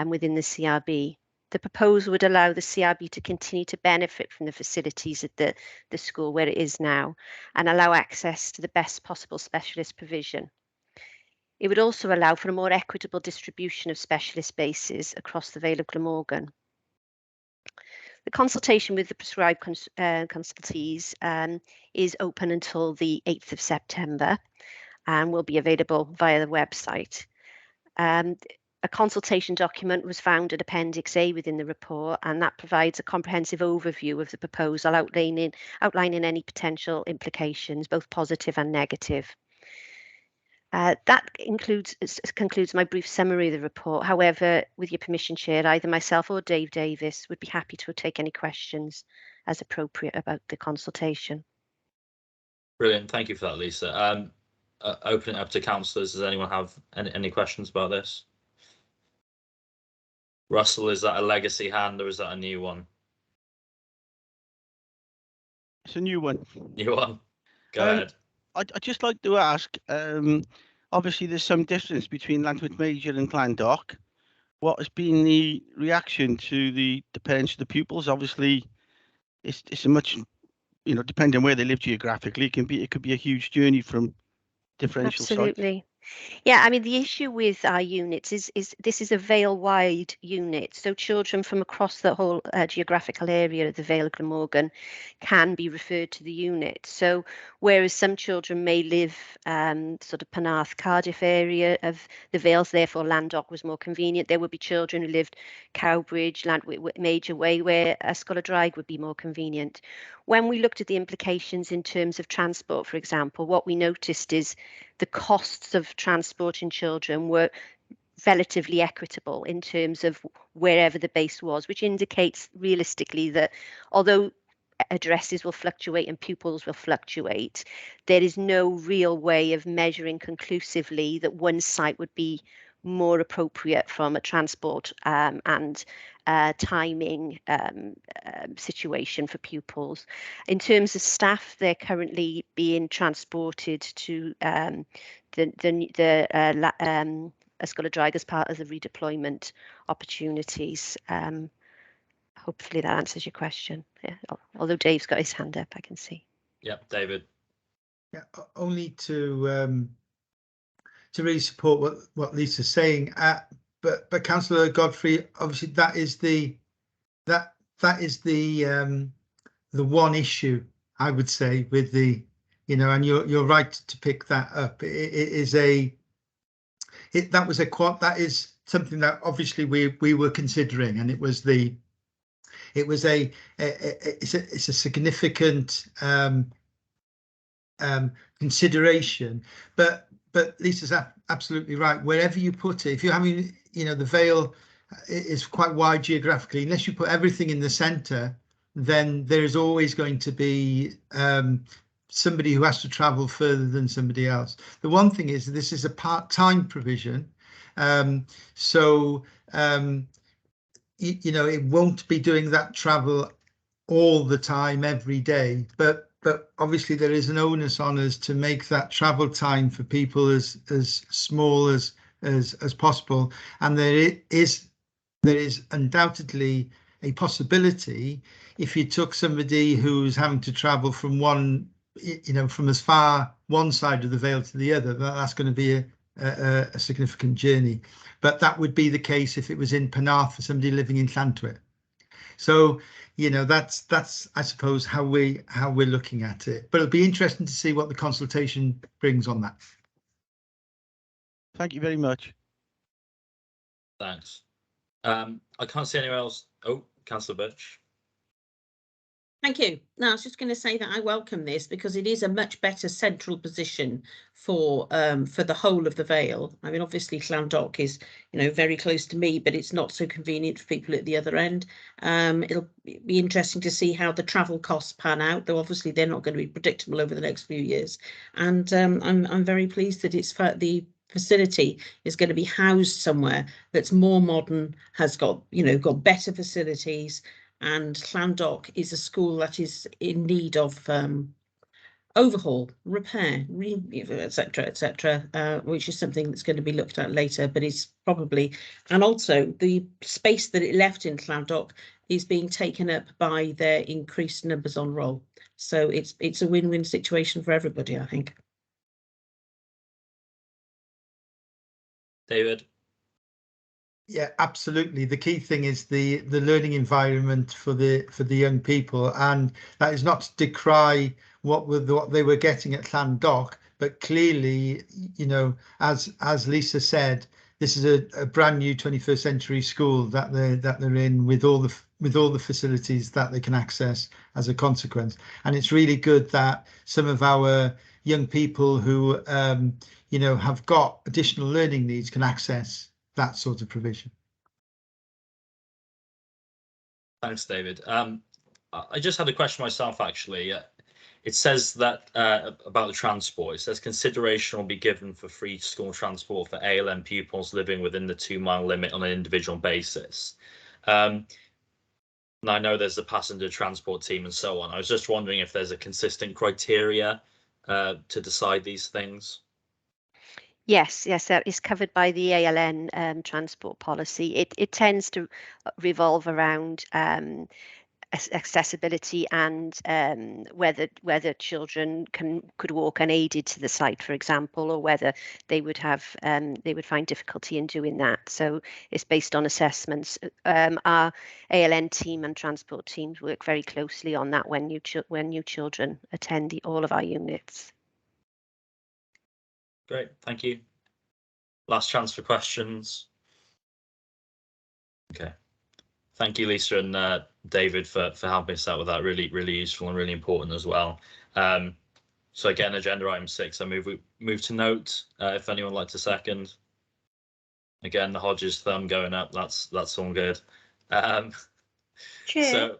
within the CRB. The proposal would allow the CRB to continue to benefit from the facilities at the school where it is now and allow access to the best possible specialist provision. It would also allow for a more equitable distribution of specialist spaces across the Vale of Glamorgan. The consultation with the prescribed consultees is open until the 8th of September and will be available via the website. A consultation document was found at Appendix A within the report, and that provides a comprehensive overview of the proposal, outlining any potential implications, both positive and negative. That concludes my brief summary of the report. However, with your permission, Chair, either myself or Dave Davis would be happy to take any questions as appropriate about the consultation. Brilliant. Thank you for that, Lisa. Open it up to councillors. Does anyone have any questions about this? Russell, is that a legacy hand or is that a new one? It's a new one. New one. Go ahead. I'd just like to ask, obviously there's some difference between Llantwit Major and Llandoch. What has been the reaction to the parents of the pupils? Obviously, it's a much, depending on where they live geographically, it could be a huge journey from differential sites. Absolutely. Yeah, I mean, the issue with our units is this is a Vale-wide unit, so children from across the whole geographical area of the Vale of Glamorgan can be referred to the unit. So whereas some children may live sort of Penarth, Cardiff area of the Vales, therefore Llandoch was more convenient, there would be children who lived Cowbridge, Llantwit Major Way, where Ysgol Draig would be more convenient. When we looked at the implications in terms of transport, for example, what we noticed is the costs of transporting children were relatively equitable in terms of wherever the base was, which indicates realistically that although addresses will fluctuate and pupils will fluctuate, there is no real way of measuring conclusively that one site would be more appropriate from a transport and timing situation for pupils. In terms of staff, they're currently being transported to the Ysgol Draig as part of the redeployment opportunities. Hopefully that answers your question. Yeah. Although Dave's got his hand up, I can see. Yep, David. Yeah, only to really support what Lisa's saying. But Councillor Godfrey, obviously that is the one issue I would say with the, and you're right to pick that up. That is something that obviously we were considering, and it's a significant consideration, but Lisa's absolutely right. Wherever you put it, if you're having, the Vale is quite wide geographically, unless you put everything in the centre, then there's always going to be somebody who has to travel further than somebody else. The one thing is this is a part-time provision, so it won't be doing that travel all the time every day, but obviously there is an onus on us to make that travel time for people as small as possible, and there is undoubtedly a possibility if you took somebody who's having to travel from from as far one side of the Vale to the other, that's going to be a significant journey. But that would be the case if it was in Penarth for somebody living in Llantwit. So that's I suppose how we're looking at it. But it'll be interesting to see what the consultation brings on that. Thank you very much. Thanks. I can't see anyone else. Oh, Councillor Birch. Thank you. No, I was just going to say that I welcome this because it is a much better central position for the whole of the Vale. I mean, obviously Llandoch is, very close to me, but it's not so convenient for people at the other end. It'll be interesting to see how the travel costs pan out, though obviously they're not going to be predictable over the next few years. And I'm very pleased that the facility is going to be housed somewhere that's more modern, has got better facilities. And Llandoch is a school that is in need of overhaul, repair, etc., etc., which is something that's going to be looked at later, but it's probably, and also the space that it left in Llandoch is being taken up by their increased numbers on roll. So it's a win-win situation for everybody, I think. David? Yeah, absolutely. The key thing is the learning environment for the young people, and that is not to decry what they were getting at Llandoch, but clearly, you know, as Lisa said, this is a brand new 21st century school that they're in with all the facilities that they can access as a consequence. And it's really good that some of our young people who you know, have got additional learning needs can access that sort of provision. Thanks, David. I just had a question myself, actually. It says that about the transport, it says consideration will be given for free school transport for ALM pupils living within the 2-mile limit on an individual basis. And I know there's the passenger transport team and so on. I was just wondering if there's a consistent criteria to decide these things. Yes, that is covered by the ALN transport policy. It tends to revolve around accessibility and whether children could walk unaided to the site, for example, or whether they would find difficulty in doing that. So it's based on assessments. Our ALN team and transport teams work very closely on that when new children attend all of our units. Great, thank you. Last chance for questions. Okay. Thank you, Lisa and David, for helping us out with that. Really, really useful and really important as well. So again, agenda item 6, I move to note. If anyone would like to second. Again, the Hodges thumb going up. That's all good. Chair, so,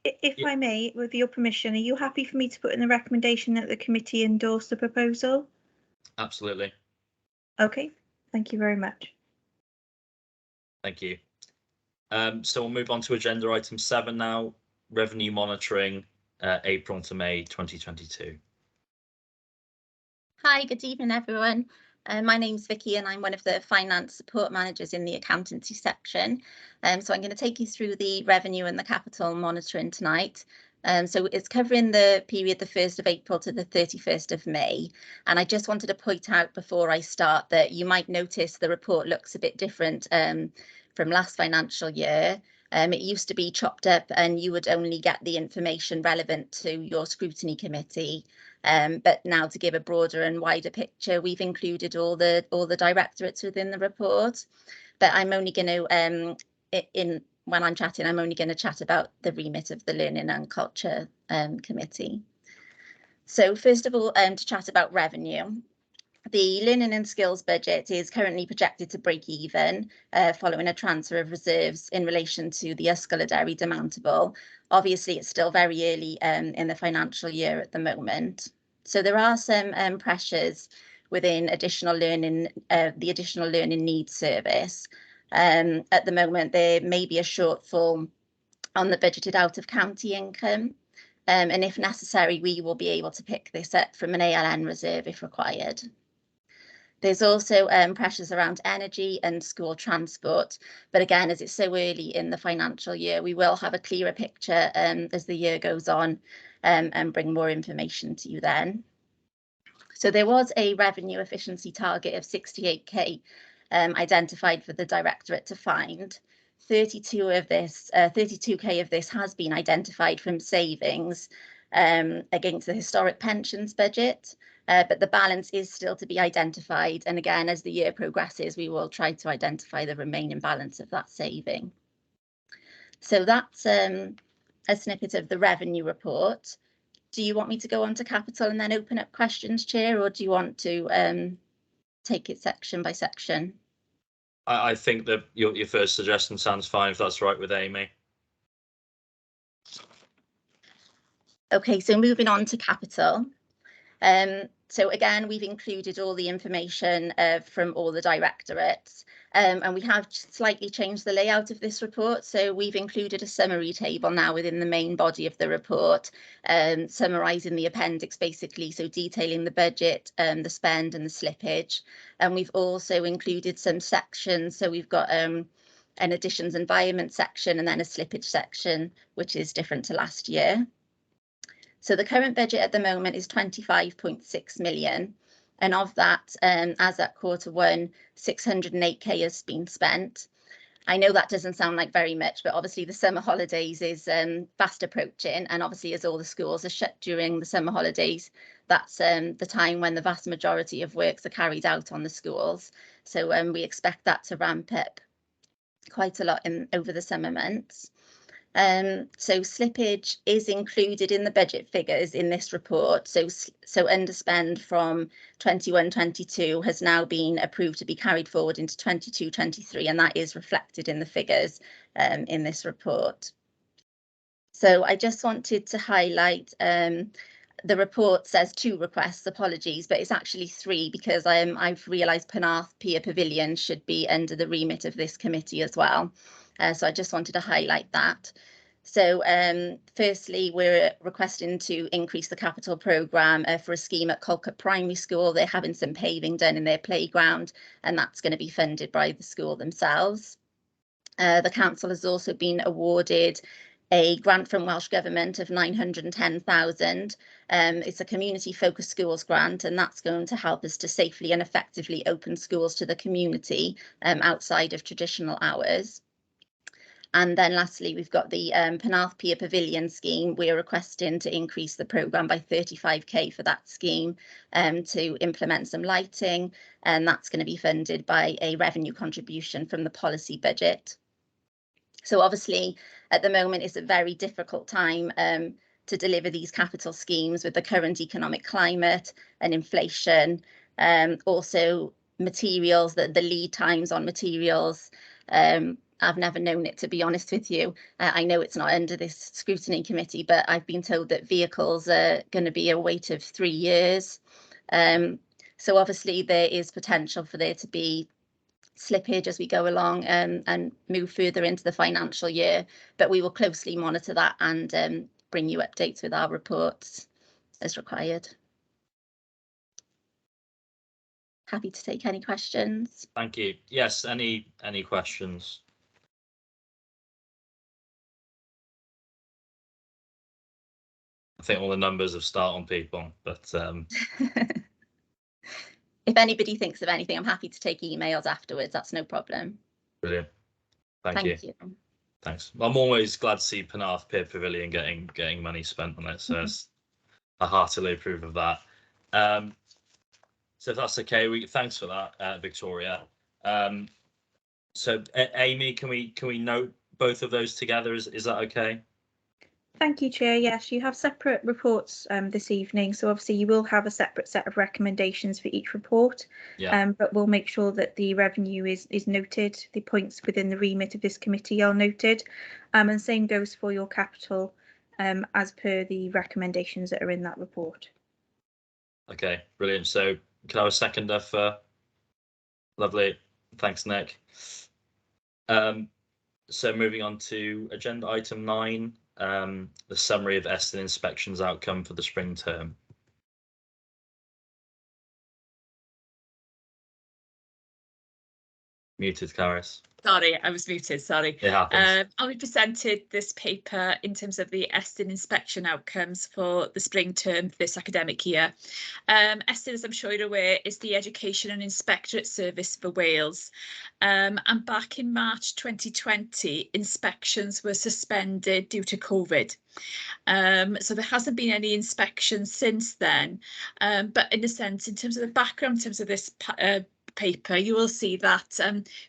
if I may, with your permission, are you happy for me to put in the recommendation that the committee endorse the proposal? Absolutely. Okay, thank you very much. Thank you. So we'll move on to agenda item 7 now, revenue monitoring, April to May 2022. Hi, good evening, everyone. My name's Vicky and I'm one of the finance support managers in the accountancy section. So I'm going to take you through the revenue and the capital monitoring tonight. So it's covering the period the 1st of April to the 31st of May. And I just wanted to point out before I start that you might notice the report looks a bit different from last financial year. It used to be chopped up and you would only get the information relevant to your scrutiny committee. But now, to give a broader and wider picture, we've included all the directorates within the report. But I'm only going to, when I'm chatting, I'm only going to chat about the remit of the Learning and Culture Committee. So first of all, to chat about revenue. The Learning and Skills budget is currently projected to break even following a transfer of reserves in relation to the Ysgolor demountable. Obviously, it's still very early in the financial year at the moment. So there are some pressures within additional learning, the additional learning needs service. At the moment, there may be a shortfall on the budgeted out of county income. And if necessary, we will be able to pick this up from an ALN reserve if required. There's also pressures around energy and school transport. But again, as it's so early in the financial year, we will have a clearer picture as the year goes on and bring more information to you then. So there was a revenue efficiency target of 68k identified for the directorate to find. 32k of this has been identified from savings against the historic pensions budget. But the balance is still to be identified. And again, as the year progresses, we will try to identify the remaining balance of that saving. So that's a snippet of the revenue report. Do you want me to go on to capital and then open up questions, Chair, or do you want to take it section by section? I think that your first suggestion sounds fine, if that's right with Amy. Okay, so moving on to capital. So again, we've included all the information from all the directorates. And we have slightly changed the layout of this report. So we've included a summary table now within the main body of the report, summarising the appendix basically, so detailing the budget, the spend and the slippage. And we've also included some sections. So we've got an additions environment section and then a slippage section, which is different to last year. So the current budget at the moment is 25.6 million. And of that, as at Q1, 608k has been spent. I know that doesn't sound like very much, but obviously the summer holidays is fast approaching. And obviously, as all the schools are shut during the summer holidays, that's the time when the vast majority of works are carried out on the schools. So we expect that to ramp up quite a lot over the summer months. So slippage is included in the budget figures in this report. So underspend from 21-22 has now been approved to be carried forward into 22-23, and that is reflected in the figures in this report. So I just wanted to highlight the report says 2 requests, apologies, but it's actually 3 because I've realised Penarth Pier Pavilion should be under the remit of this committee as well. So I just wanted to highlight that. So firstly, we're requesting to increase the capital programme for a scheme at Colcutt Primary School. They're having some paving done in their playground, and that's going to be funded by the school themselves. The council has also been awarded a grant from Welsh Government of 910,000. It's a community focused schools grant, and that's going to help us to safely and effectively open schools to the community outside of traditional hours. And then lastly, we've got the Penarth Pier Pavilion scheme. We're requesting to increase the programme by 35k for that scheme to implement some lighting, and that's going to be funded by a revenue contribution from the policy budget. So obviously, at the moment, it's a very difficult time to deliver these capital schemes with the current economic climate and inflation. Also, materials, the lead times on materials. I've never known it, to be honest with you. I know it's not under this scrutiny committee, but I've been told that vehicles are going to be a wait of 3 years. So obviously there is potential for there to be slippage as we go along and move further into the financial year, but we will closely monitor that and bring you updates with our reports as required. Happy to take any questions. Thank you. Yes, any questions? I think all the numbers have started on people, but if anybody thinks of anything, I'm happy to take emails afterwards. That's no problem. Brilliant. Thank you. Thanks. I'm always glad to see Penarth Pier Pavilion getting money spent on it, so I heartily approve of that. So if that's okay, thanks for that, Victoria. So Amy, can we note both of those together? Is that okay? Thank you, Chair. Yes, you have separate reports this evening, so obviously you will have a separate set of recommendations for each report. Yeah. But we'll make sure that the revenue is noted, the points within the remit of this committee are noted, and same goes for your capital as per the recommendations that are in that report. Okay, brilliant. So can I have a seconder for? Lovely. Thanks, Nick. So moving on to agenda item 9. The summary of Eston inspections outcome for the spring term. Muted, Caris. Sorry, I was muted, sorry. It happens. I presented this paper in terms of the Eston inspection outcomes for the spring term this academic year. Eston, as I'm sure you're aware, is the Education and Inspectorate Service for Wales. And back in March 2020, inspections were suspended due to COVID. So there hasn't been any inspections since then. But in a sense, in terms of the background, in terms of this paper, you will see that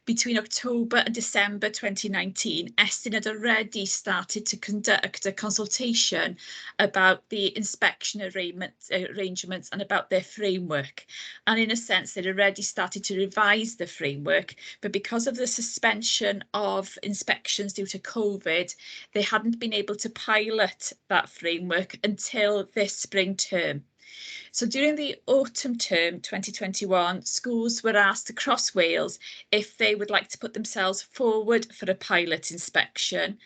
between October and December 2019, Eston had already started to conduct a consultation about the inspection arrangements and about their framework. And in a sense, they'd already started to revise the framework, but because of the suspension of inspections due to COVID, they hadn't been able to pilot that framework until this spring term. So during the autumn term 2021, schools were asked across Wales if they would like to put themselves forward for a pilot inspection.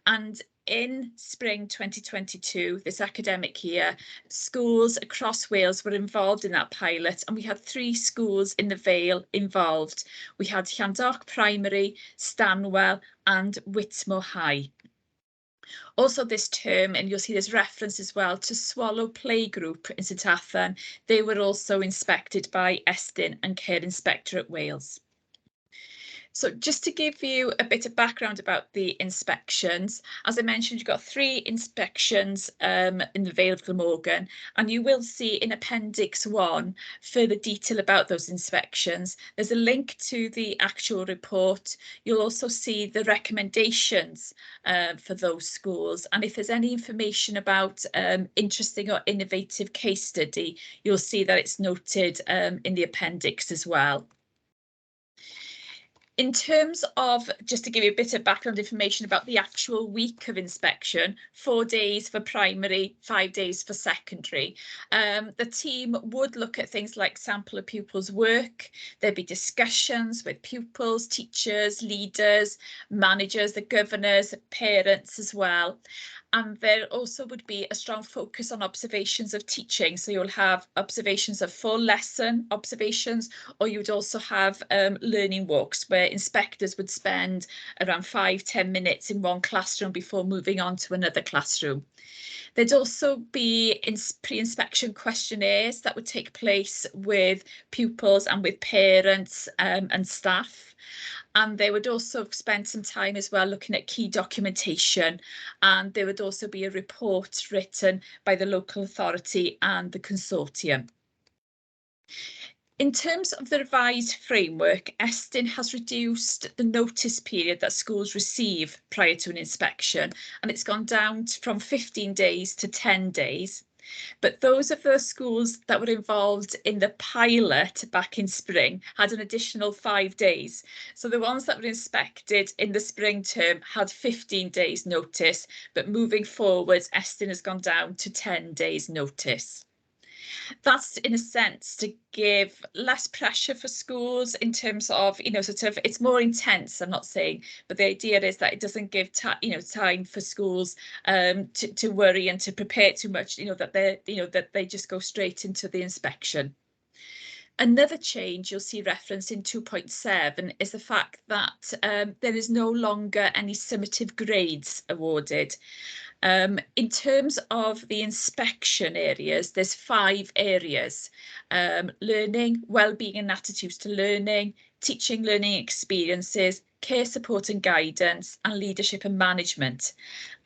And in spring 2022, this academic year, schools across Wales were involved in that pilot, and we had 3 schools in the Vale involved. We had Llandoch Primary, Stanwell and Whitmore High. Also this term, and you'll see there's reference as well to Swallow Playgroup in St Athan. They were also inspected by Estyn and Care Inspectorate Wales. So just to give you a bit of background about the inspections, as I mentioned, you've got 3 inspections in the Vale of Glamorgan, and you will see in Appendix 1 further detail about those inspections. There's a link to the actual report. You'll also see the recommendations for those schools, and if there's any information about interesting or innovative case study, you'll see that it's noted in the appendix as well. In terms of, just to give you a bit of background information about the actual week of inspection, 4 days for primary, 5 days for secondary, the team would look at things like sample of pupils' work. There'd be discussions with pupils, teachers, leaders, managers, the governors, parents as well. And there also would be a strong focus on observations of teaching. So you'll have observations of full lesson observations, or you would also have learning walks where inspectors would spend around 5–10 minutes in one classroom before moving on to another classroom. There'd also be pre-inspection questionnaires that would take place with pupils and with parents and staff. And they would also spend some time as well looking at key documentation, and there would also be a report written by the local authority and the consortium. In terms of the revised framework, Estyn has reduced the notice period that schools receive prior to an inspection, and it's gone down from 15 days to 10 days. But those of the schools that were involved in the pilot back in spring had an additional 5 days. So the ones that were inspected in the spring term had 15 days notice, but moving forward, Estyn has gone down to 10 days notice. That's in a sense to give less pressure for schools in terms of, sort of, it's more intense, I'm not saying, but the idea is that it doesn't give time for schools to worry and to prepare too much, that they just go straight into the inspection. Another change you'll see referenced in 2.7 is the fact that there is no longer any summative grades awarded. In terms of the inspection areas, there's 5 areas: learning, well-being and attitudes to learning, teaching learning experiences, care support and guidance, and leadership and management.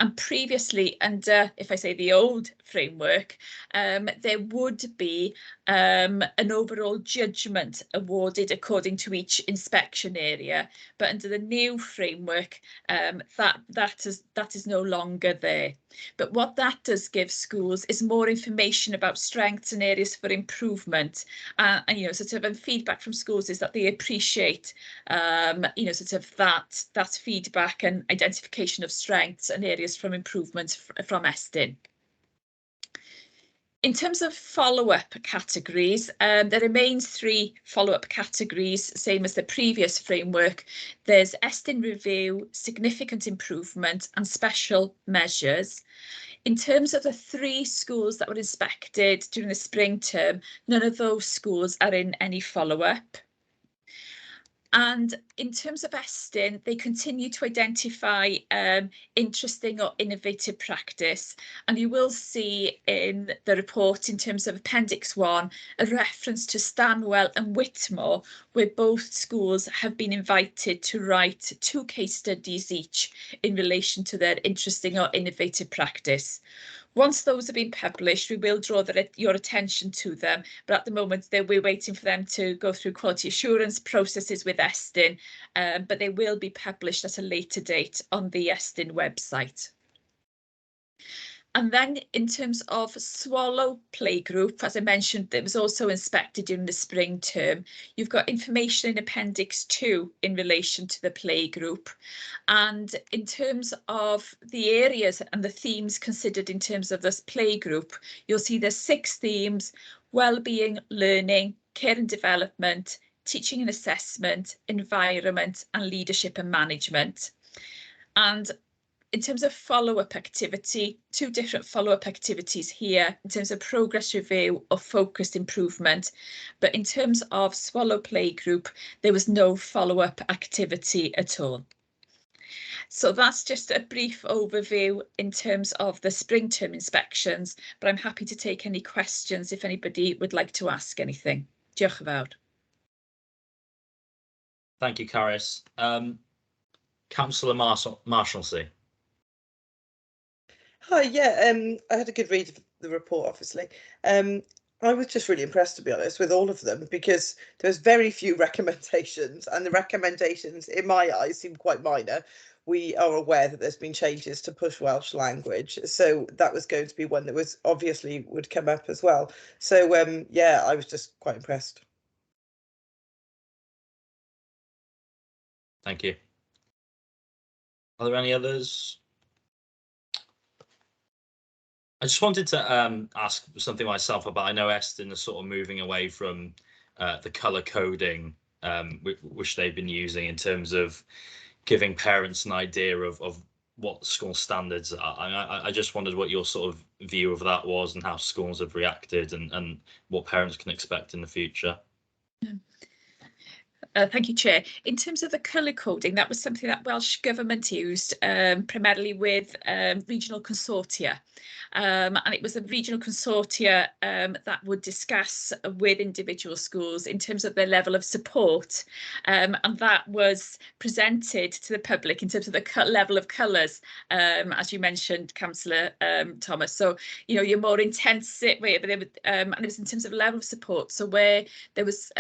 And previously, under, if I say the old framework, there would be an overall judgment awarded according to each inspection area, but under the new framework, that is no longer there. But what that does give schools is more information about strengths and areas for improvement, and sort of feedback from schools is that they appreciate sort of that feedback and identification of strengths and areas from improvement from Estyn. In terms of follow-up categories, there remains 3 follow-up categories, same as the previous framework. There's Estyn Review, Significant Improvement and Special Measures. In terms of the 3 schools that were inspected during the spring term, none of those schools are in any follow-up. And in terms of Estyn, they continue to identify interesting or innovative practice. And you will see in the report, in terms of Appendix 1, a reference to Stanwell and Whitmore, where both schools have been invited to write 2 case studies each in relation to their interesting or innovative practice. Once those have been published, we will draw your attention to them, but at the moment we're waiting for them to go through quality assurance processes with Estyn, but they will be published at a later date on the Estyn website. And then in terms of Swallow Playgroup, as I mentioned, that was also inspected during the spring term. You've got information in Appendix 2 in relation to the playgroup. And in terms of the areas and the themes considered in terms of this playgroup, you'll see there's 6 themes: wellbeing, learning, care and development, teaching and assessment, environment, and leadership and management. And in terms of follow-up activity, 2 different follow-up activities here in terms of progress review or focused improvement. But in terms of Swallow Playgroup, there was no follow-up activity at all. So that's just a brief overview in terms of the spring term inspections, but I'm happy to take any questions if anybody would like to ask anything. Diolch yn fawr. Thank you, Carys. Councillor Marshalsea. Hi, yeah, I had a good read of the report, obviously. I was just really impressed, to be honest, with all of them, because there's very few recommendations, and the recommendations, in my eyes, seem quite minor. We are aware that there's been changes to push Welsh language, so that was going to be one that was obviously would come up as well. So, yeah, I was just quite impressed. Thank you. Are there any others? I just wanted to ask something myself about, I know Eston is sort of moving away from the colour coding, which they've been using in terms of giving parents an idea of what school standards are. I just wondered what your sort of view of that was and how schools have reacted and what parents can expect in the future. Thank you, Chair. In terms of the colour coding, that was something that Welsh Government used primarily with regional consortia. And it was a regional consortia that would discuss with individual schools in terms of their level of support. And that was presented to the public in terms of the level of colours, as you mentioned, Councillor Thomas. So, you know, your more intensive, and it was in terms of level of support. So where there was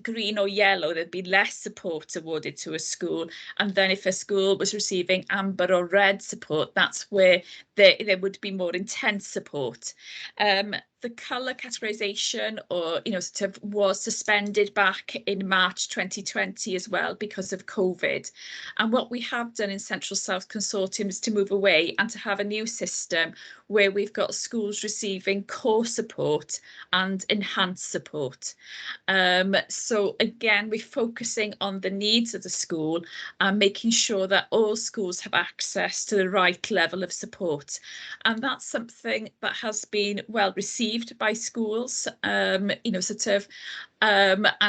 green or yellow, there'd be less support awarded to a school, and then if a school was receiving amber or red support, that's where there would be more intense support. The colour categorisation, or sort of, was suspended back in March 2020 as well because of COVID. And what we have done in Central South Consortium is to move away and to have a new system where we've got schools receiving core support and enhanced support. So again, we're focusing on the needs of the school and making sure that all schools have access to the right level of support. And that's something that has been well received by schools, and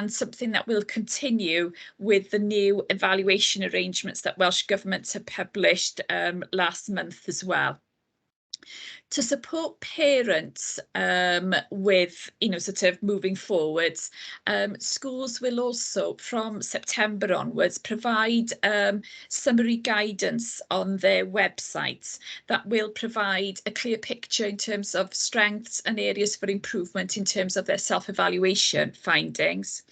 something that will continue with the new evaluation arrangements that Welsh Government have published last month as well. To support parents with, moving forwards, schools will also, from September onwards, provide summary guidance on their websites that will provide a clear picture in terms of strengths and areas for improvement in terms of their self-evaluation findings.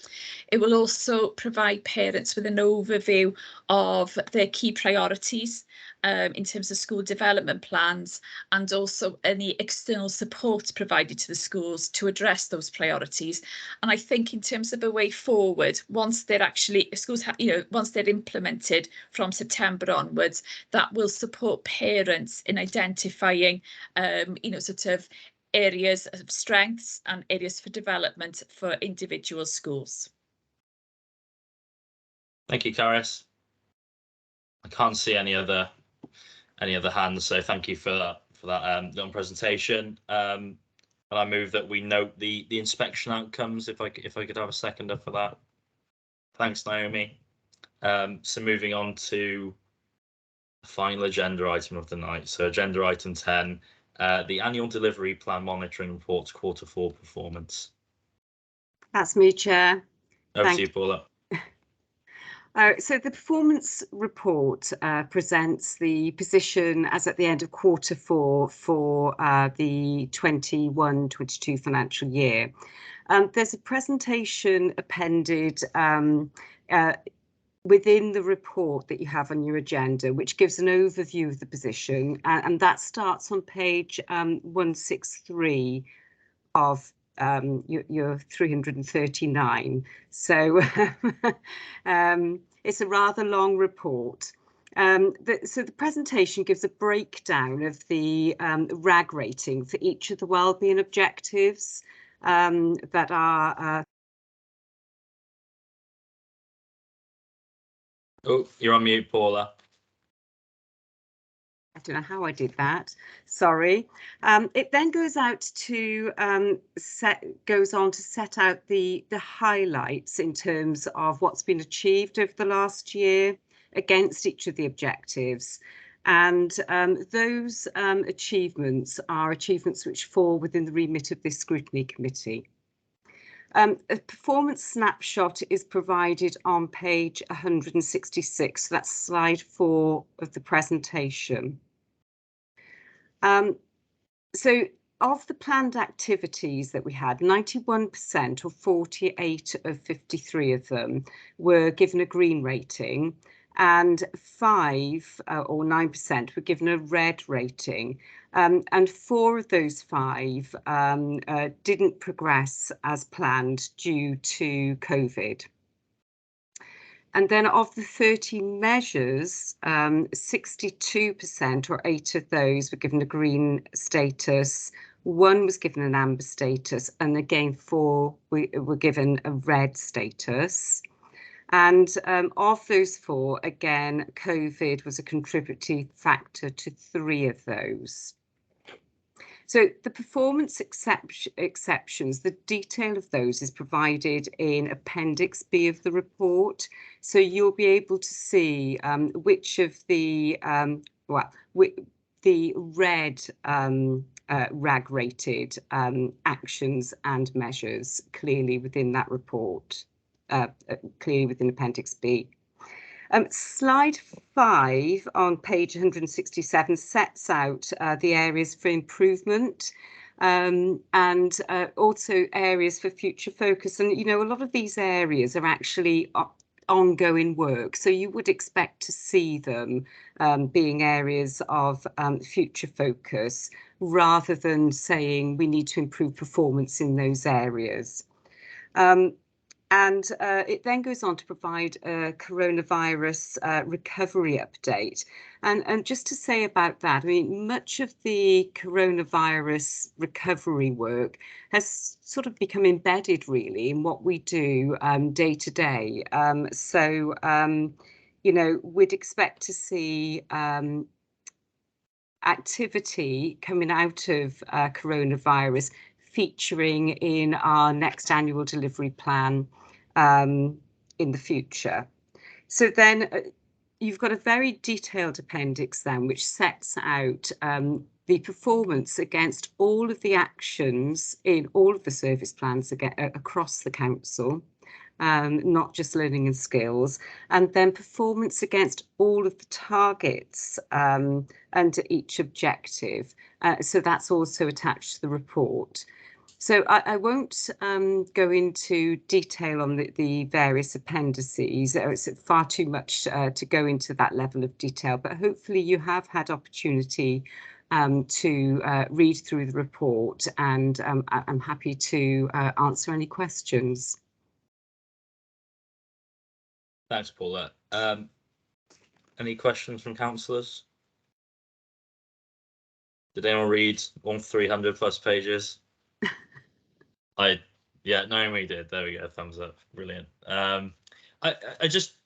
It will also provide parents with an overview of their key priorities in terms of school development plans, and also any external support provided to the schools to address those priorities. And I think in terms of a way forward, once they're actually, schools have, once they're implemented from September onwards, that will support parents in identifying, areas of strengths and areas for development for individual schools. Thank you, Carys. I can't see any other hands, so thank you for that presentation. And I move that we note the inspection outcomes. If I could have a seconder for that. Thanks, Naomi. So moving on to the final agenda item of the night. So agenda item 10, the annual delivery plan monitoring reports Q4 performance. That's me, Chair. Over to you, Paula. So the performance report presents the position as at the end of Q4 for the 21-22 financial year. There's a presentation appended within the report that you have on your agenda, which gives an overview of the position, and that starts on page 163 of your 339. So it's a rather long report. So the presentation gives a breakdown of the RAG rating for each of the wellbeing objectives that are Oh, you're on mute, Paula. I don't know how I did that. Sorry. It then goes out to goes on to set out the highlights in terms of what's been achieved over the last year against each of the objectives. And those achievements are achievements which fall within the remit of this scrutiny committee. A performance snapshot is provided on page 166. So that's slide 4 of the presentation. So of the planned activities that we had, 91% or 48 of 53 of them were given a green rating, and 5 or 9% were given a red rating. And 4 of those 5 didn't progress as planned due to COVID. And then of the 30 measures, 62% or 8 of those were given a green status, 1 was given an amber status, and again 4 were given a red status. And of those 4, again, COVID was a contributing factor to 3 of those. So the performance exceptions, the detail of those is provided in Appendix B of the report. So you'll be able to see which of the, the red RAG rated actions and measures clearly within that report, clearly within Appendix B. Slide 5 on page 167 sets out the areas for improvement and also areas for future focus. And, you know, a lot of these areas are actually ongoing work, so you would expect to see them being areas of future focus rather than saying we need to improve performance in those areas. And it then goes on to provide a coronavirus recovery update. And just to say about that, I mean, much of the coronavirus recovery work has sort of become embedded really in what we do day to day. So, you know, we'd expect to see activity coming out of coronavirus featuring in our next annual delivery plan in the future. So then you've got a very detailed appendix then which sets out the performance against all of the actions in all of the service plans across the council, not just learning and skills, and then performance against all of the targets under each objective. So that's also attached to the report. So I won't go into detail on the various appendices. It's far too much to go into that level of detail, but hopefully you have had opportunity to read through the report, and I'm happy to answer any questions. Thanks, Paula. Any questions from councillors? Did anyone read all 300 plus pages? Yeah, Naomi did. There we go. Thumbs up. Brilliant. I just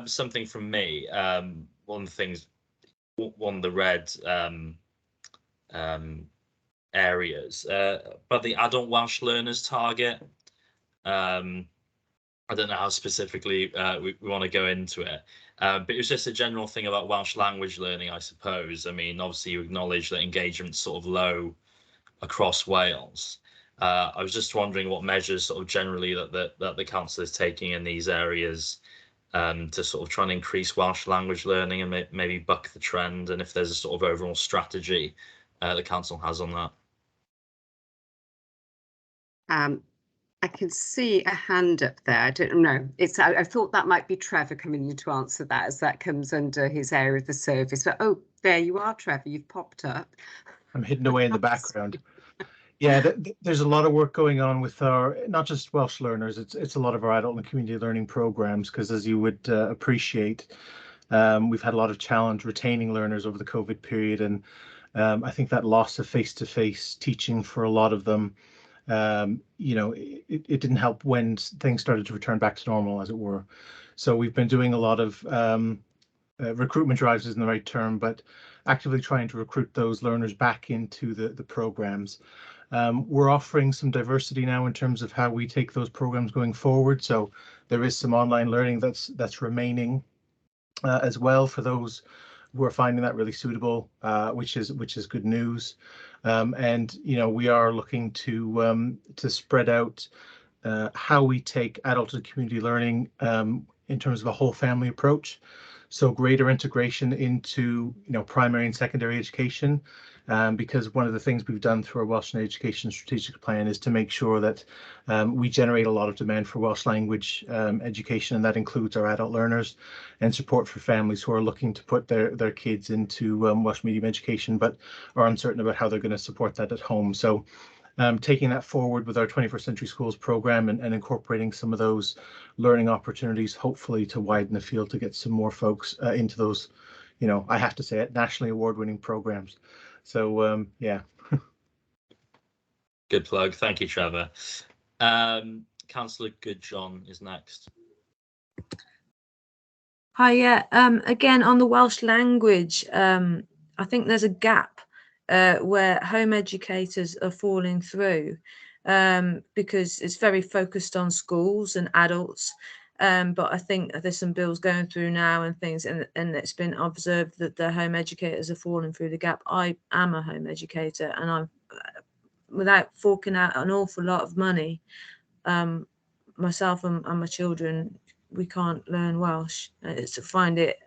something from me. One of the things, one of the red areas, but the adult Welsh learners target. I don't know how specifically we want to go into it, but it was just a general thing about Welsh language learning, I suppose. I mean, obviously you acknowledge that engagement's sort of low across Wales. I was just wondering what measures sort of generally that the council is taking in these areas to sort of try and increase Welsh language learning and maybe buck the trend, and if there's a sort of overall strategy the council has on that. I can see a hand up there. I don't know. I thought that might be Trevor coming in to answer that, as that comes under his area of the service. But oh, there you are, Trevor. You've popped up. I'm hidden away in the background. Yeah, there's a lot of work going on with our, not just Welsh learners, it's a lot of our adult and community learning programs, because as you would appreciate, we've had a lot of challenge retaining learners over the COVID period, and I think that loss of face-to-face teaching for a lot of them, you know, it didn't help when things started to return back to normal, as it were. So we've been doing a lot of recruitment drives isn't the right term, but actively trying to recruit those learners back into the programs. We're offering some diversity now in terms of how we take those programs going forward. So there is some online learning that's remaining as well for those who are finding that really suitable, which is good news. And you know, we are looking to spread out how we take adult and community learning in terms of a whole family approach. So greater integration into, you know, primary and secondary education, because one of the things we've done through our Welsh and Education Strategic Plan is to make sure that we generate a lot of demand for Welsh language education, and that includes our adult learners, and support for families who are looking to put their kids into Welsh medium education, but are uncertain about how they're going to support that at home. So taking that forward with our 21st Century Schools program and incorporating some of those learning opportunities, hopefully to widen the field to get some more folks into those, you know, I have to say it, nationally award-winning programs. So yeah. Good plug. Thank you, Trevor. Councillor Goodjohn is next. Hi, yeah. Again, on the Welsh language, I think there's a gap where home educators are falling through because it's very focused on schools and adults. But I think there's some bills going through now and things, and it's been observed that the home educators are falling through the gap. I am a home educator, and I'm, without forking out an awful lot of money, myself and my children, we can't learn Welsh. It's to find it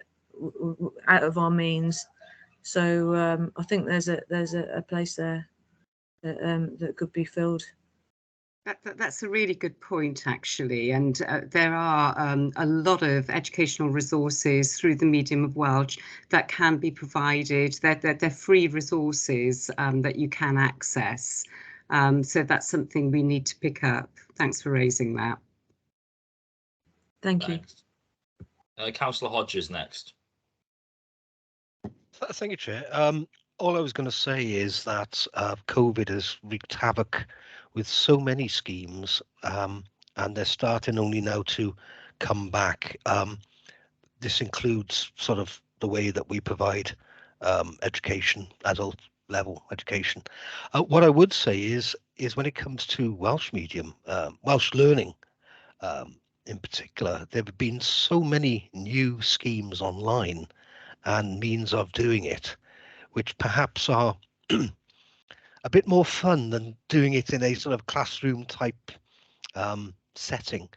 out of our means. So I think there's a place there that could be filled. That's a really good point, actually, and there are a lot of educational resources through the medium of Welsh that can be provided. They're free resources that you can access. So that's something we need to pick up. Thanks for raising that. Thank you. Councillor Hodges next. Thank you, Chair. All I was going to say is that COVID has wreaked havoc with so many schemes, and they're starting only now to come back. This includes sort of the way that we provide education, adult level education. What I would say is when it comes to Welsh medium, Welsh learning in particular, there have been so many new schemes online and means of doing it, which perhaps are a bit more fun than doing it in a sort of classroom type setting.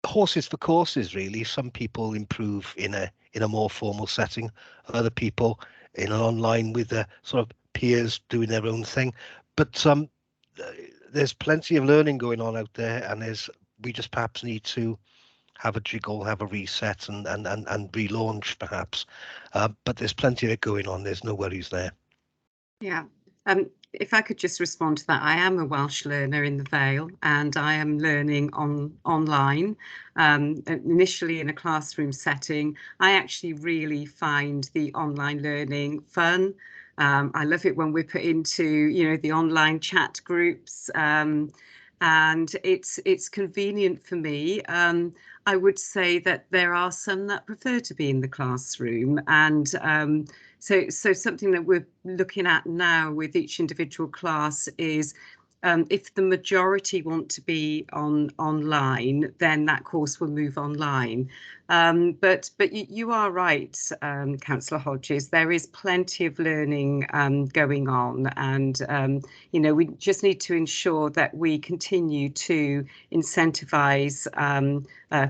Horses for courses, really. Some people improve in a more formal setting, other people in an online with their sort of peers doing their own thing. But there's plenty of learning going on out there, and we just perhaps need to have a jiggle, have a reset, and relaunch perhaps. But there's plenty of it going on. There's no worries there. Yeah. If I could just respond to that, I am a Welsh learner in the Vale, and I am learning online, initially in a classroom setting. I actually really find the online learning fun. I love it when we're put into, you know, the online chat groups, and it's convenient for me. I would say that there are some that prefer to be in the classroom, and so something that we're looking at now with each individual class is if the majority want to be online, then that course will move online. But you are right, Councillor Hodges, there is plenty of learning going on, and you know, we just need to ensure that we continue to incentivise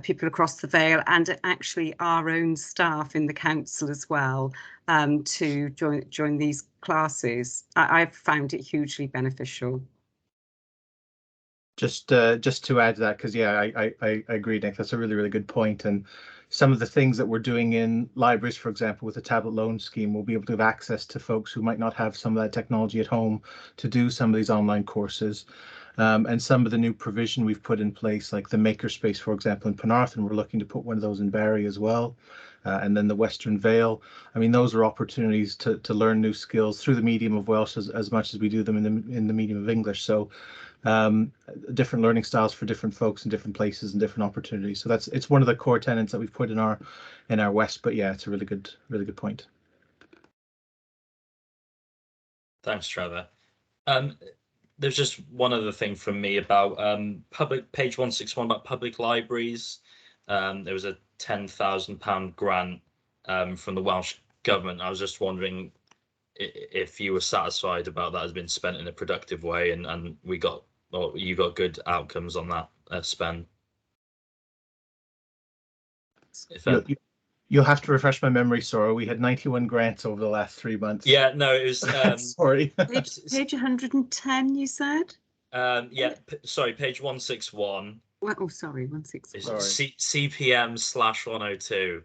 people across the Vale, and actually our own staff in the council as well, to join these classes. I've found it hugely beneficial. Just to add to that, because yeah, I agree, Nick. That's a really good point. And some of the things that we're doing in libraries, for example, with the tablet loan scheme, we'll be able to have access to folks who might not have some of that technology at home to do some of these online courses. And some of the new provision we've put in place, like the makerspace, for example, in Penarthun, we're looking to put one of those in Barry as well. And then the Western Vale. I mean, those are opportunities to learn new skills through the medium of Welsh as much as we do them in the medium of English. So different learning styles for different folks in different places and different opportunities. So it's one of the core tenets that we've put in our West. But yeah, it's a really good point. Thanks, Trevor. There's just one other thing from me about public page 161 about public libraries. There was a £10,000 grant from the Welsh Government. I was just wondering if you were satisfied about that has been spent in a productive way and you got good outcomes on that spend. You'll have to refresh my memory, Sora. We had 91 grants over the last 3 months. Yeah, no, it was sorry. Page 110, you said? Yeah, sorry, page 161. Well, oh, sorry, 161. CPM/102.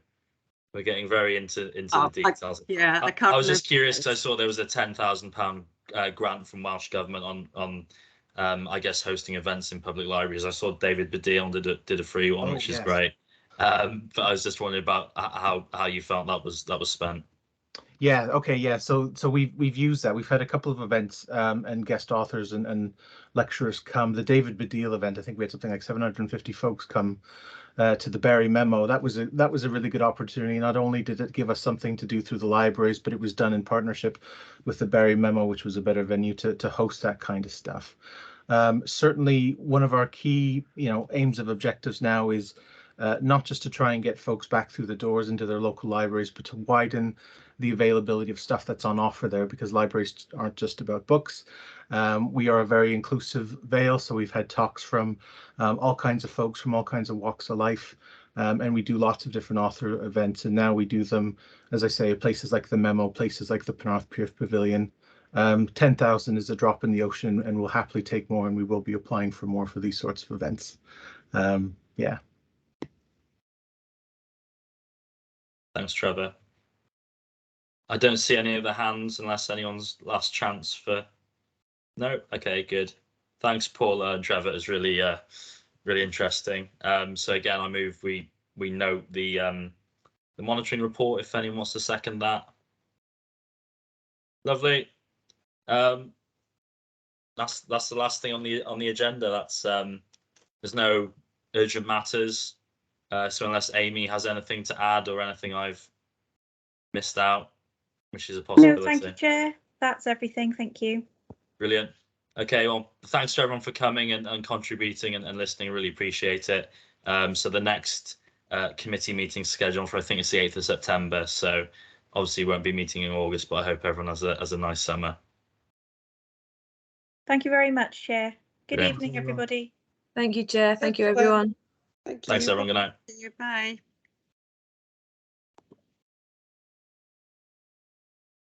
We're getting very into the details. I was just curious because I saw there was a £10,000 grant from Welsh Government on I guess hosting events in public libraries. I saw David Baddiel did a free one, which is great. But I was just wondering about how you felt that was spent. Yeah. Okay. Yeah. So we've used that. We've had a couple of events and guest authors and lecturers come. The David Baddiel event, I think we had something like 750 folks come to the Barry Memo. That was a really good opportunity. Not only did it give us something to do through the libraries, but it was done in partnership with the Barry Memo, which was a better venue to host that kind of stuff. Certainly, one of our key aims of objectives now is not just to try and get folks back through the doors into their local libraries, but to widen the availability of stuff that's on offer there, because libraries aren't just about books. We are a very inclusive Vale, so we've had talks from all kinds of folks from all kinds of walks of life, and we do lots of different author events, and now we do them, as I say, places like the Memo, places like the Penarth Pier Pavilion. 10,000 is a drop in the ocean, and we'll happily take more, and we will be applying for more for these sorts of events. Yeah. Thanks, Trevor. I don't see any other hands unless anyone's last chance for. No. Okay. Good. Thanks, Paula and Trevor. It's really interesting. So again, I move we note the monitoring report. If anyone wants to second that. Lovely. That's the last thing on the agenda. That's there's no urgent matters. So unless Amy has anything to add or anything I've missed out, which is a possibility. No, thank you, Chair. That's everything. Thank you. Brilliant. Okay, well, thanks to everyone for coming and contributing and listening. Really appreciate it. So the next committee meeting scheduled for, I think it's the 8th of September. So obviously won't be meeting in August, but I hope everyone has a nice summer. Thank you very much, Chair. Good evening, everybody. Thank you, Chair. Thank you, everyone. Thanks, everyone. Good night. Bye.